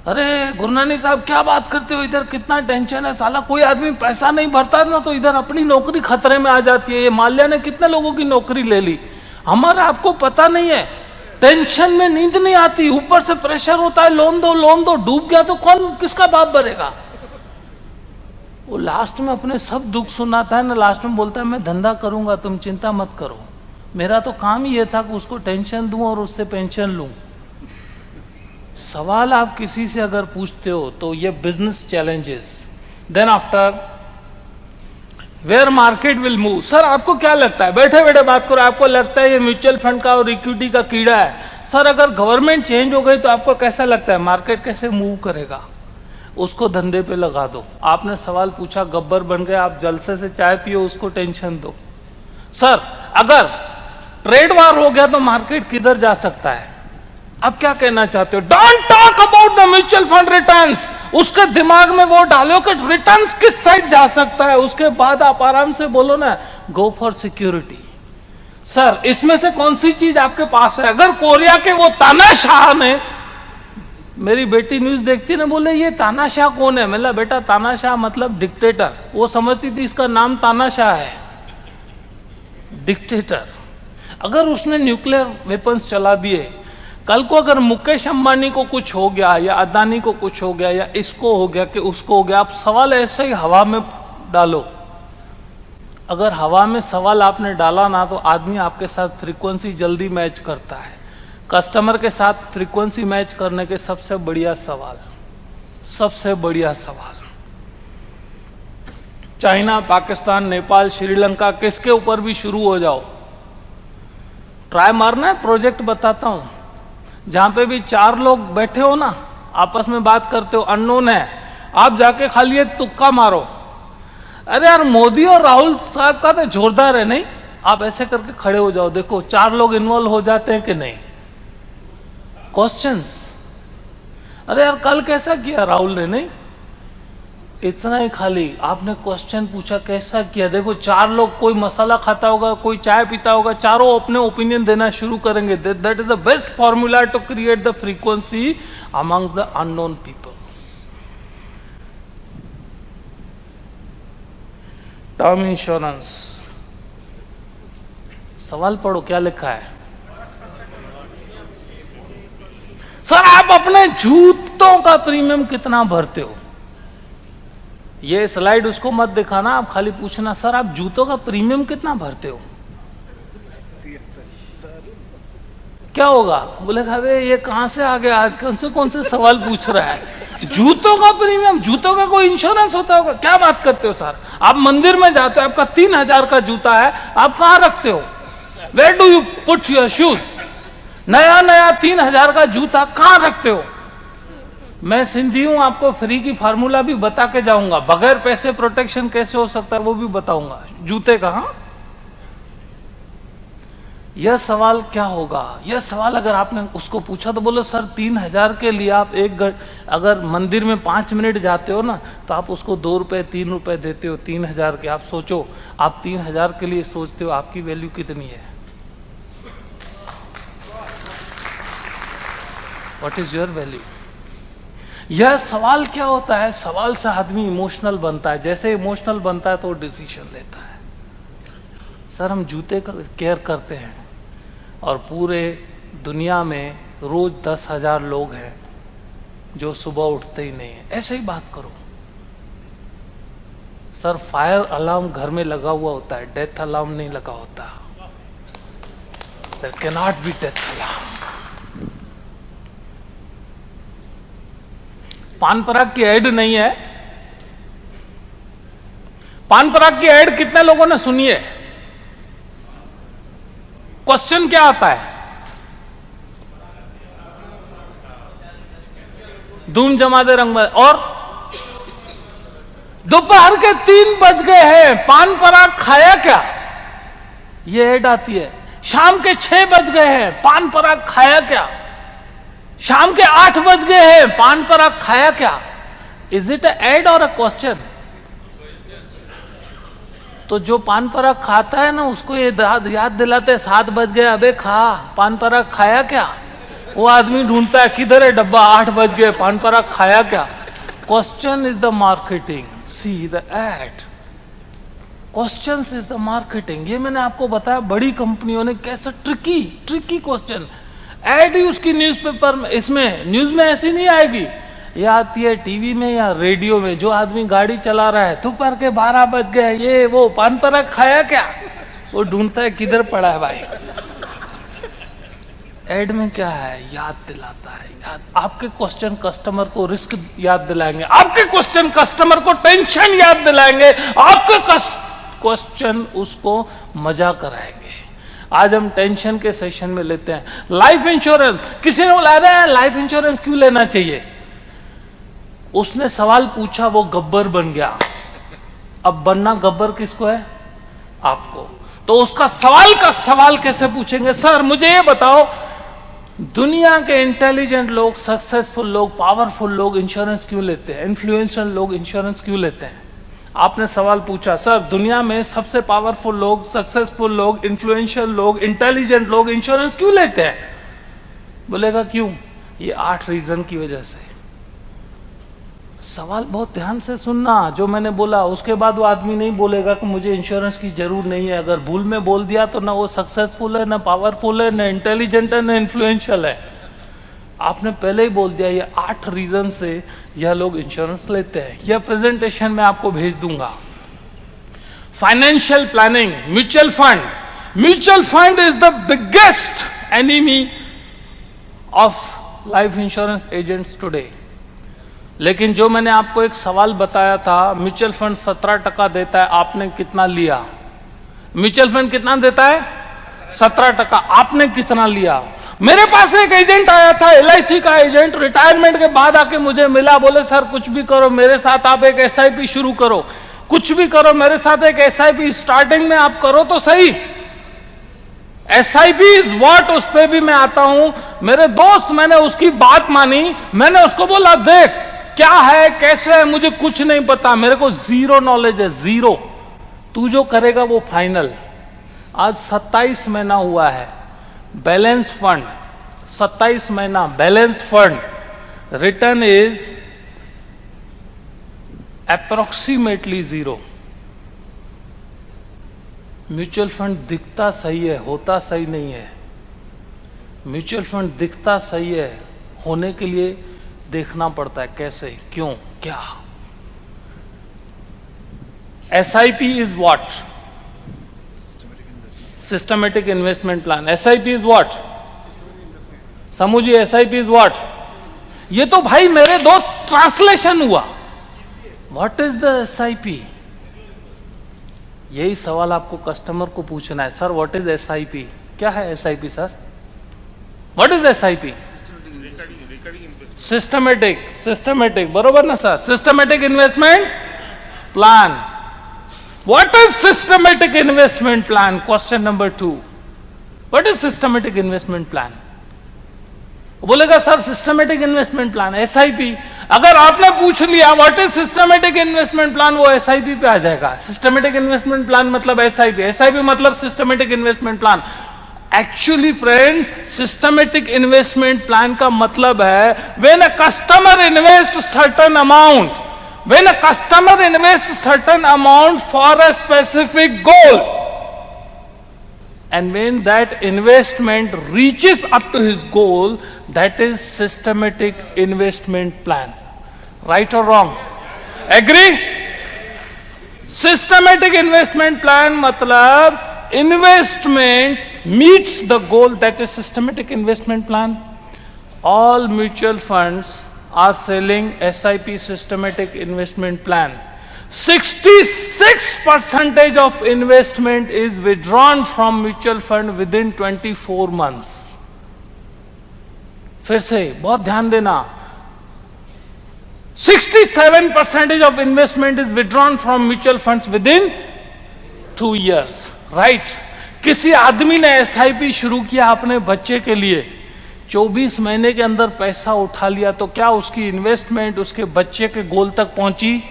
अरे गुरनानी साहब क्या बात करते हो, इधर कितना टेंशन है, साला कोई आदमी पैसा नहीं भरता ना तो इधर अपनी नौकरी खतरे में आ जाती है। ये माल्या ने कितने लोगों की नौकरी ले ली, हमारा आपको पता नहीं है। टेंशन में नींद नहीं आती, ऊपर से प्रेशर होता है, लोन दो, डूब गया तो कौन किसका बाप भरेगा। वो लास्ट में अपने सब दुख सुनाता है ना, लास्ट में बोलता है मैं धंधा करूंगा, तुम चिंता मत करो। मेरा तो काम ही ये था कि उसको टेंशन दूं और उससे पेंशन लूं। सवाल आप किसी से अगर पूछते हो तो ये business challenges. Then after where market will move. Sir आपको क्या लगता है, बैठे बैठे बात करो, आपको लगता है ये म्यूचुअल फंड का और इक्विटी का कीड़ा है। सर अगर गवर्नमेंट चेंज हो गई तो आपको कैसा लगता है मार्केट कैसे मूव करेगा, उसको धंधे पे लगा दो। आपने सवाल पूछा, गब्बर बन गए, आप जलसे से चाय पियो, उसको टेंशन दो। सर अगर ट्रेड वार हो गया तो मार्केट किधर जा सकता है, आप क्या कहना चाहते हो? Don't talk about the mutual fund returns. उसके दिमाग में वो डालो कि रिटर्न्स किस साइड जा सकता है, उसके बाद आप आराम से बोलो ना गो फॉर सिक्योरिटी। सर इसमें से कौन सी चीज आपके पास है? अगर कोरिया के वो तानाशाह ने, मेरी बेटी न्यूज देखती ना, बोले ये तानाशाह कौन है? मतलब बेटा तानाशाह मतलब डिक्टेटर, वो समझती थी इसका नाम तानाशाह है, डिक्टेटर। अगर उसने न्यूक्लियर वेपन्स चला दिए, कल को अगर मुकेश अंबानी को कुछ हो गया या अदानी को कुछ हो गया या इसको हो गया कि उसको हो गया, आप सवाल ऐसे ही हवा में डालो। अगर हवा में सवाल आपने डाला ना तो आदमी आपके साथ फ्रीक्वेंसी जल्दी मैच करता है। कस्टमर के साथ फ्रीक्वेंसी मैच करने के सबसे बढ़िया सवाल, सबसे बढ़िया सवाल, चाइना, पाकिस्तान, नेपाल, श्रीलंका, किसके ऊपर भी शुरू हो जाओ, ट्राई मारना है। प्रोजेक्ट बताता हूं, जहां पे भी 4 लोग बैठे हो ना, आपस में बात करते हो, अननोन है, आप जाके खाली एक तुक्का मारो, अरे यार मोदी और राहुल साहब का तो जोरदार है नहीं, आप ऐसे करके खड़े हो जाओ, देखो 4 लोग इन्वॉल्व हो जाते हैं कि नहीं। क्वेश्चंस, अरे यार कल कैसा किया राहुल ने, नहीं, इतना ही खाली आपने क्वेश्चन पूछा कैसा किया, देखो 4 लोग, कोई मसाला खाता होगा, कोई चाय पीता होगा, चारों अपने ओपिनियन देना शुरू करेंगे। That is the best formula to create the frequency among the unknown people. Term insurance, सवाल पढ़ो क्या लिखा है। सर आप अपने जूतों का प्रीमियम कितना भरते हो? ये स्लाइड उसको मत दिखाना, आप खाली पूछना सर आप जूतों का प्रीमियम कितना भरते हो? क्या होगा? बोलेगा अबे ये कहां से आ गया, आज कौन से सवाल पूछ रहा है? जूतों का प्रीमियम, जूतों का कोई इंश्योरेंस होता होगा? क्या बात करते हो सर? आप मंदिर में जाते हो, आपका 3000 का जूता है, आप कहां रखते हो? Where do you put your shoes? नया 3000 का जूता कहां रखते हो? मैं सिंधी हूं, आपको फ्री की फार्मूला भी बता के जाऊंगा, बगैर पैसे प्रोटेक्शन कैसे हो सकता है वो भी बताऊंगा। जूते का, हाँ यह सवाल क्या होगा? यह सवाल अगर आपने उसको पूछा तो बोलो सर 3000 के लिए आप अगर मंदिर में 5 मिनट जाते हो ना तो आप उसको 2 रुपए 3 रुपए देते हो 3000 के। आप सोचो, आप 3000 के लिए सोचते हो आपकी वैल्यू कितनी है? What is your value? यह सवाल क्या होता है? सवाल से आदमी इमोशनल बनता है। जैसे इमोशनल बनता है तो वो डिसीजन लेता है। सर हम जूते का केयर करते हैं और पूरे दुनिया में रोज 10,000 लोग हैं जो सुबह उठते ही नहीं है। ऐसे ही बात करो। सर फायर अलार्म घर में लगा हुआ होता है, डेथ अलार्म नहीं लगा होता। There can not be death alarm. Pan Parag की ऐड नहीं है। पान पराग की ऐड कितने लोगों ने सुनी है? क्वेश्चन क्या आता है? धूम जमा दे रंग और दोपहर के 3 बज गए हैं, पान पराग खाया क्या? ये ऐड आती है। शाम के 6 बज गए हैं, पान पराग खाया क्या? शाम के 8 बज गए हैं, पान पराग खाया क्या? इज इट अ एड और अ क्वेश्चन? तो जो पान पराग खाता है ना उसको ये याद दिलाते हैं 7 बज गए, अबे खा, पान पराग खाया क्या? वो आदमी ढूंढता है किधर है डब्बा, 8 बज गए, पान पराग खाया क्या? Question is the marketing, see the ad. Question is the marketing. ये मैंने आपको बताया बड़ी कंपनियों ने कैसे ट्रिकी क्वेश्चन। एड ही उसकी न्यूज़पेपर में, इसमें न्यूज में ऐसी नहीं आएगी, ये आती है टीवी में या रेडियो में। जो आदमी गाड़ी चला रहा है, दोपहर के 12 बज गए, ये वो, पान पराग खाया क्या? वो ढूंढता है किधर पड़ा है भाई। एड में क्या है? याद दिलाता है। याद, आपके क्वेश्चन कस्टमर को रिस्क याद दिलाएंगे, आपके क्वेश्चन कस्टमर को टेंशन याद दिलाएंगे, आपके क्वेश्चन उसको मजा कराएंगे। आज हम टेंशन के सेशन में लेते हैं लाइफ इंश्योरेंस। किसी ने बोला रहा है लाइफ इंश्योरेंस क्यों लेना चाहिए? उसने सवाल पूछा, वो गब्बर बन गया। अब बनना गब्बर किसको है? आपको। तो उसका सवाल का सवाल कैसे पूछेंगे? सर मुझे ये बताओ, दुनिया के इंटेलिजेंट लोग, सक्सेसफुल लोग, पावरफुल लोग इंश्योरेंस क्यों लेते हैं? इन्फ्लुएंशियल लोग इंश्योरेंस क्यों लेते हैं? आपने सवाल पूछा, सर दुनिया में सबसे पावरफुल लोग, सक्सेसफुल लोग, इन्फ्लुएंशियल लोग, इंटेलिजेंट लोग इंश्योरेंस क्यों लेते हैं? बोलेगा क्यों? ये 8 रीजन की वजह से। सवाल बहुत ध्यान से सुनना जो मैंने बोला, उसके बाद वो आदमी नहीं बोलेगा कि मुझे इंश्योरेंस की जरूर नहीं है। अगर भूल में बोल दिया तो ना वो सक्सेसफुल है, ना पावरफुल है, ना इंटेलिजेंट है, ना इन्फ्लुएंशियल है। आपने पहले ही बोल दिया। ये 8 रीजन से यह लोग इंश्योरेंस लेते हैं। यह प्रेजेंटेशन मैं आपको भेज दूंगा। Financial planning, mutual fund. Mutual fund is the biggest enemy of life insurance agents today. लेकिन जो मैंने आपको एक सवाल बताया था, म्यूचुअल फंड 17% देता है, आपने कितना लिया? म्यूचुअल फंड कितना देता है? 17%। आपने कितना लिया? मेरे पास एक एजेंट आया था, LIC का एजेंट, रिटायरमेंट के बाद आके मुझे मिला। बोले सर कुछ भी करो मेरे साथ, आप एक SIP शुरू करो, कुछ भी करो मेरे साथ एक SIP स्टार्टिंग में आप करो तो सही। SIP इज व्हाट, उस पे भी मैं आता हूं। मेरे दोस्त, मैंने उसकी बात मानी। मैंने उसको बोला देख क्या है, कैसे है, मुझे कुछ नहीं पता, मेरे को जीरो नॉलेज है, जीरो। तू जो करेगा वो फाइनल। आज 27 महीना हुआ है, बैलेंस फंड 27 महीना balance fund, return is approximately 0। Mutual fund दिखता सही है, होता सही नहीं है। म्यूचुअल फंड दिखता सही है, होने के लिए देखना पड़ता है कैसे, क्यों, क्या। SIP is what? Systematic investment plan. SIP is what? समझ जी, SIP इज व्हाट? ये तो भाई मेरे दोस्त ट्रांसलेशन हुआ। What is the SIP? यही सवाल आपको कस्टमर को पूछना है। Sir what is SIP? क्या है SIP sir? What is SIP? Systematic, बरोबर ना sir? Systematic investment plan. What is systematic investment plan? Question number 2. What is systematic investment plan? बोलेगा sir systematic investment plan SIP. अगर आपने पूछ लिया what is systematic investment plan, वो एसआईपी पे आ जाएगा। सिस्टमेटिक इन्वेस्टमेंट प्लान मतलब एसआईपी, एसआईपी मतलब systematic investment plan. Actually friends, systematic investment plan का मतलब है when a customer invest certain amount, when a customer invest certain amount for a specific goal, and when that investment reaches up to his goal, that is systematic investment plan. Right or wrong? Agree? Systematic investment plan matlab investment meets the goal, that is systematic investment plan. All mutual funds are selling SIP, systematic investment plan. 66% of investment is withdrawn from mutual fund within 24 months. फिर से बहुत ध्यान देना, 67% of investment is withdrawn from mutual funds within 2 years. Right? किसी आदमी ने SIP शुरू किया अपने बच्चे के लिए, 24 महीने के अंदर पैसा उठा लिया, तो क्या उसकी इन्वेस्टमेंट उसके बच्चे के गोल तक पहुंची?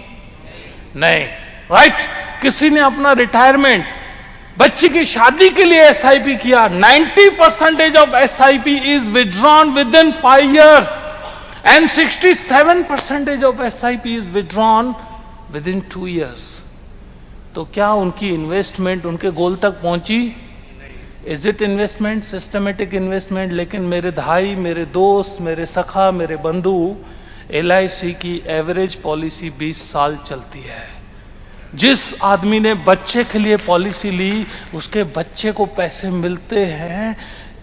नहीं। राइट? किसी ने अपना रिटायरमेंट, बच्चे की शादी के लिए एसआईपी किया, 90% of SIP is withdrawn with in 5 years and 67% of SIP is withdrawn with in 2 years. तो क्या उनकी इन्वेस्टमेंट उनके गोल तक पहुंची? Is it investment? Systematic investment? लेकिन मेरे भाई, मेरे दोस्त, मेरे सखा, मेरे बंधु, LIC की एवरेज पॉलिसी 20 साल चलती है। जिस आदमी ने बच्चे के लिए पॉलिसी ली, उसके बच्चे को पैसे मिलते हैं,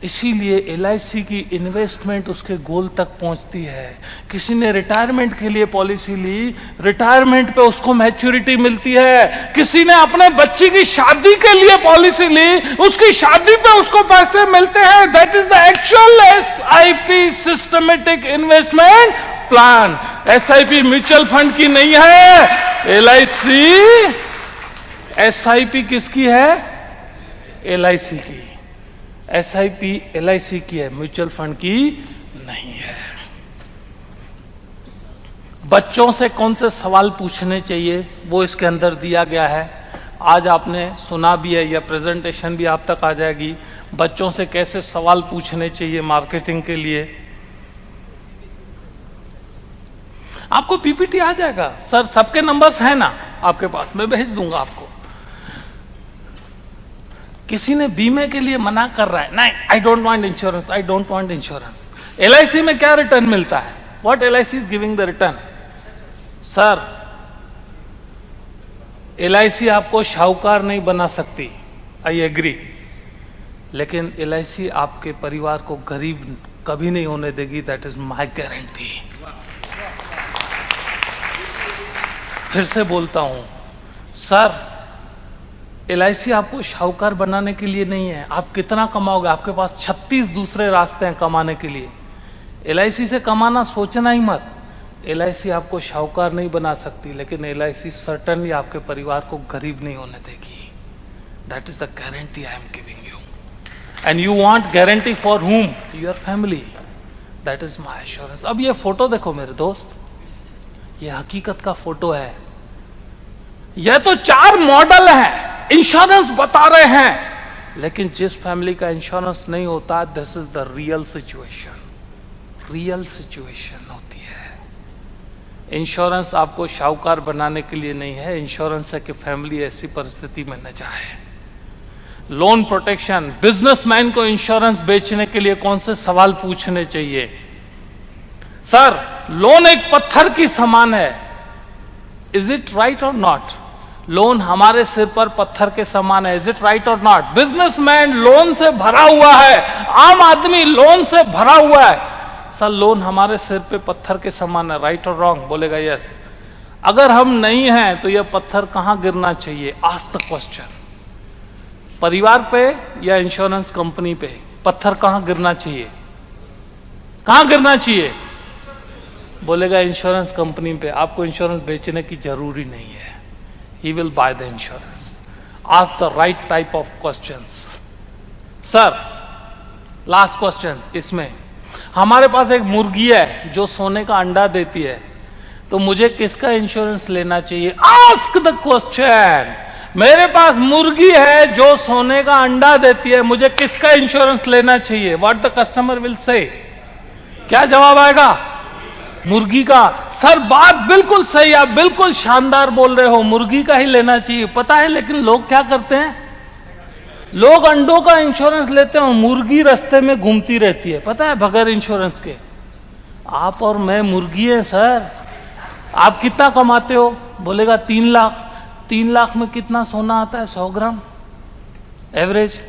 इसीलिए LIC की इन्वेस्टमेंट उसके गोल तक पहुंचती है। किसी ने रिटायरमेंट के लिए पॉलिसी ली, रिटायरमेंट पे उसको मैच्योरिटी मिलती है। किसी ने अपने बच्चे की शादी के लिए पॉलिसी ली, उसकी शादी पे उसको पैसे मिलते हैं। That is the actual SIP, systematic investment plan. SIP mutual fund की नहीं है, LIC SIP किसकी है? LIC की। SIP LIC की है, म्यूचुअल फंड की नहीं है। बच्चों से कौन से सवाल पूछने चाहिए वो इसके अंदर दिया गया है। आज आपने सुना भी है, या प्रेजेंटेशन भी आप तक आ जाएगी। बच्चों से कैसे सवाल पूछने चाहिए मार्केटिंग के लिए। आपको PPT आ जाएगा सर, सबके नंबर्स हैं ना आपके पास, मैं भेज दूंगा आपको। किसी ने बीमे के लिए मना कर रहा है, नहीं I don't want insurance, I don't want insurance. LIC में क्या रिटर्न मिलता है? What LIC is giving the return? Sir LIC आपको शाहूकार नहीं बना सकती, आई एग्री, लेकिन LIC आपके परिवार को गरीब कभी नहीं होने देगी, दैट इज माई गारंटी। फिर से बोलता हूं सर, LIC आपको शाहूकार बनाने के लिए नहीं है। आप कितना कमाओगे? आपके पास 36 दूसरे रास्ते हैं कमाने के लिए। LIC से कमाना सोचना ही मत। LIC आपको शाहूकार नहीं बना सकती, लेकिन LIC सर्टनली आपके परिवार को गरीब नहीं होने देगी। That is the guarantee I am giving you. And you want guarantee for whom? Your family. That is my assurance. अब ये फोटो देखो मेरे दोस्त, ये हकीकत का फोटो है। यह तो 4 मॉडल है, इंश्योरेंस बता रहे हैं, लेकिन जिस फैमिली का इंश्योरेंस नहीं होता, this is the real situation. Real situation होती है। इंश्योरेंस आपको शाहूकार बनाने के लिए नहीं है, इंश्योरेंस है कि फैमिली ऐसी परिस्थिति में न जाए। लोन प्रोटेक्शन, बिजनेसमैन को इंश्योरेंस बेचने के लिए कौन से सवाल पूछने चाहिए? सर लोन एक पत्थर की समान है, इज इट राइट और नॉट? लोन हमारे सिर पर पत्थर के समान है, इज इट राइट और नॉट? बिजनेसमैन लोन से भरा हुआ है, आम आदमी लोन से भरा हुआ है। सर लोन हमारे सिर पे पत्थर के समान है, राइट और रॉन्ग? बोलेगा यस। अगर हम नहीं हैं तो यह पत्थर कहां गिरना चाहिए? Ask the question. परिवार पे या इंश्योरेंस कंपनी पे? पत्थर कहां गिरना चाहिए? कहां गिरना चाहिए? बोलेगा इंश्योरेंस कंपनी पे। आपको इंश्योरेंस बेचने की जरूरी नहीं है, he will buy the insurance. Ask the right type of questions. Sir last question इसमें, हमारे पास एक मुर्गी है जो सोने का अंडा देती है, तो मुझे किसका इंश्योरेंस लेना चाहिए? Ask the question. मेरे पास मुर्गी है जो सोने का अंडा देती है, मुझे किसका इंश्योरेंस लेना चाहिए? What the customer will say? क्या जवाब आएगा? मुर्गी का। सर बात बिल्कुल सही, आप बिल्कुल शानदार बोल रहे हो, मुर्गी का ही लेना चाहिए। पता है लेकिन लोग क्या करते हैं, लोग अंडों का इंश्योरेंस लेते हैं, मुर्गी रास्ते में घूमती रहती है, पता है, बगैर इंश्योरेंस के। आप और मैं मुर्गी है सर। आप कितना कमाते हो? बोलेगा 3 लाख। 3 लाख में कितना सोना आता है? 100 ग्राम एवरेज।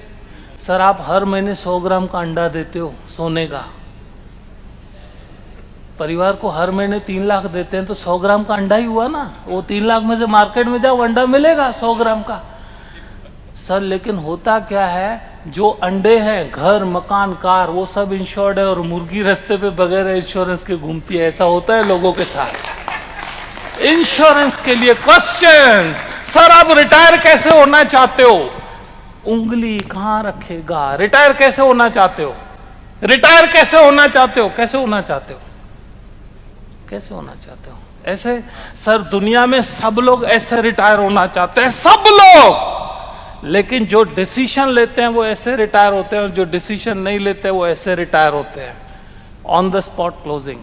सर आप हर महीने 100 ग्राम का अंडा देते हो सोने का, परिवार को हर महीने 3 लाख देते हैं, तो 100 ग्राम का अंडा ही हुआ ना। वो 3 लाख में से मार्केट में जाओ, अंडा मिलेगा 100 ग्राम का। सर लेकिन होता क्या है, जो अंडे हैं, घर मकान कार, वो सब इंश्योर्ड है, और मुर्गी रास्ते पे बगैर इंश्योरेंस के घूमती है। ऐसा होता है लोगों के साथ। इंश्योरेंस के लिए क्वेश्चंस। सर आप रिटायर कैसे होना चाहते हो? उंगली कहां रखेगा? रिटायर कैसे होना चाहते हो? रिटायर कैसे होना चाहते हो? कैसे होना चाहते हो? कैसे होना चाहते हो? ऐसे? सर दुनिया में सब लोग ऐसे रिटायर होना चाहते हैं, सब लोग। लेकिन जो डिसीजन लेते हैं वो ऐसे रिटायर होते हैं, और जो डिसीजन नहीं लेते वो ऐसे रिटायर होते हैं। On the spot closing.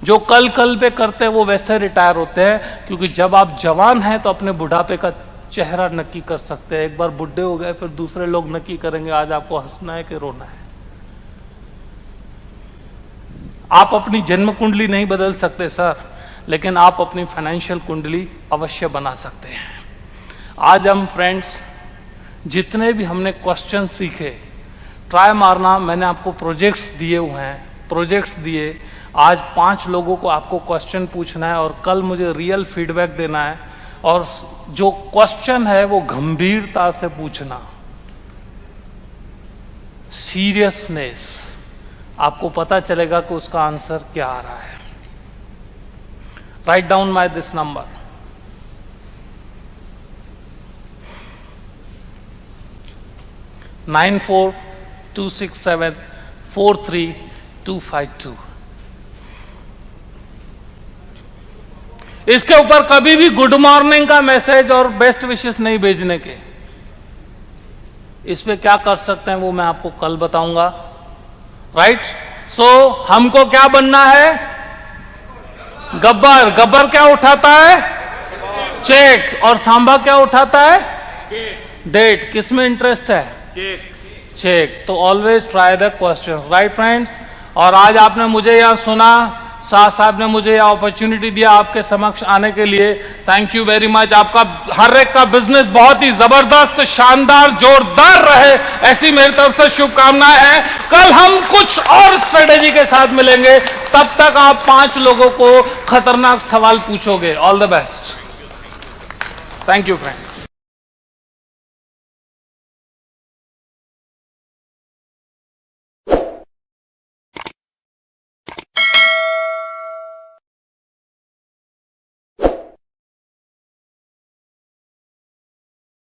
जो कल पे करते हैं वो वैसे रिटायर होते हैं, क्योंकि जब आप जवान हैं तो अपने बुढ़ापे का चेहरा नक्की कर सकते हैं। एक बार बुढ़े हो गए फिर दूसरे लोग नक्की करेंगे आज आपको हंसना है कि रोना है। आप अपनी जन्म कुंडली नहीं बदल सकते सर, लेकिन आप अपनी फाइनेंशियल कुंडली अवश्य बना सकते हैं। आज हम फ्रेंड्स जितने भी हमने क्वेश्चन सीखे, ट्राई मारना। मैंने आपको प्रोजेक्ट्स दिए हुए हैं, प्रोजेक्ट्स दिए। आज 5 लोगों को आपको क्वेश्चन पूछना है और कल मुझे रियल फीडबैक देना है, और जो क्वेश्चन है वो गंभीरता से पूछना, सीरियसनेस। आपको पता चलेगा कि उसका आंसर क्या आ रहा है। Write down my this number, 9426743252। इसके ऊपर कभी भी गुड मॉर्निंग का मैसेज और बेस्ट विशेस नहीं भेजने के। इस पे क्या कर सकते हैं वो मैं आपको कल बताऊंगा। राइट? सो हमको क्या बनना है? गब्बर। गब्बर क्या उठाता है? चेक। और सांबा क्या उठाता है? डेट। किस में इंटरेस्ट है? चेक। तो always try the question. Right friends? और आज आपने मुझे यहां सुना, शाह साहब ने मुझे यह अपॉर्चुनिटी दिया आपके समक्ष आने के लिए। Thank you very much. आपका हर एक का बिजनेस बहुत ही जबरदस्त, शानदार, जोरदार रहे, ऐसी मेरी तरफ से शुभकामनाएं हैं। कल हम कुछ और स्ट्रेटेजी के साथ मिलेंगे, तब तक आप 5 लोगों को खतरनाक सवाल पूछोगे। All the best. Thank you friends.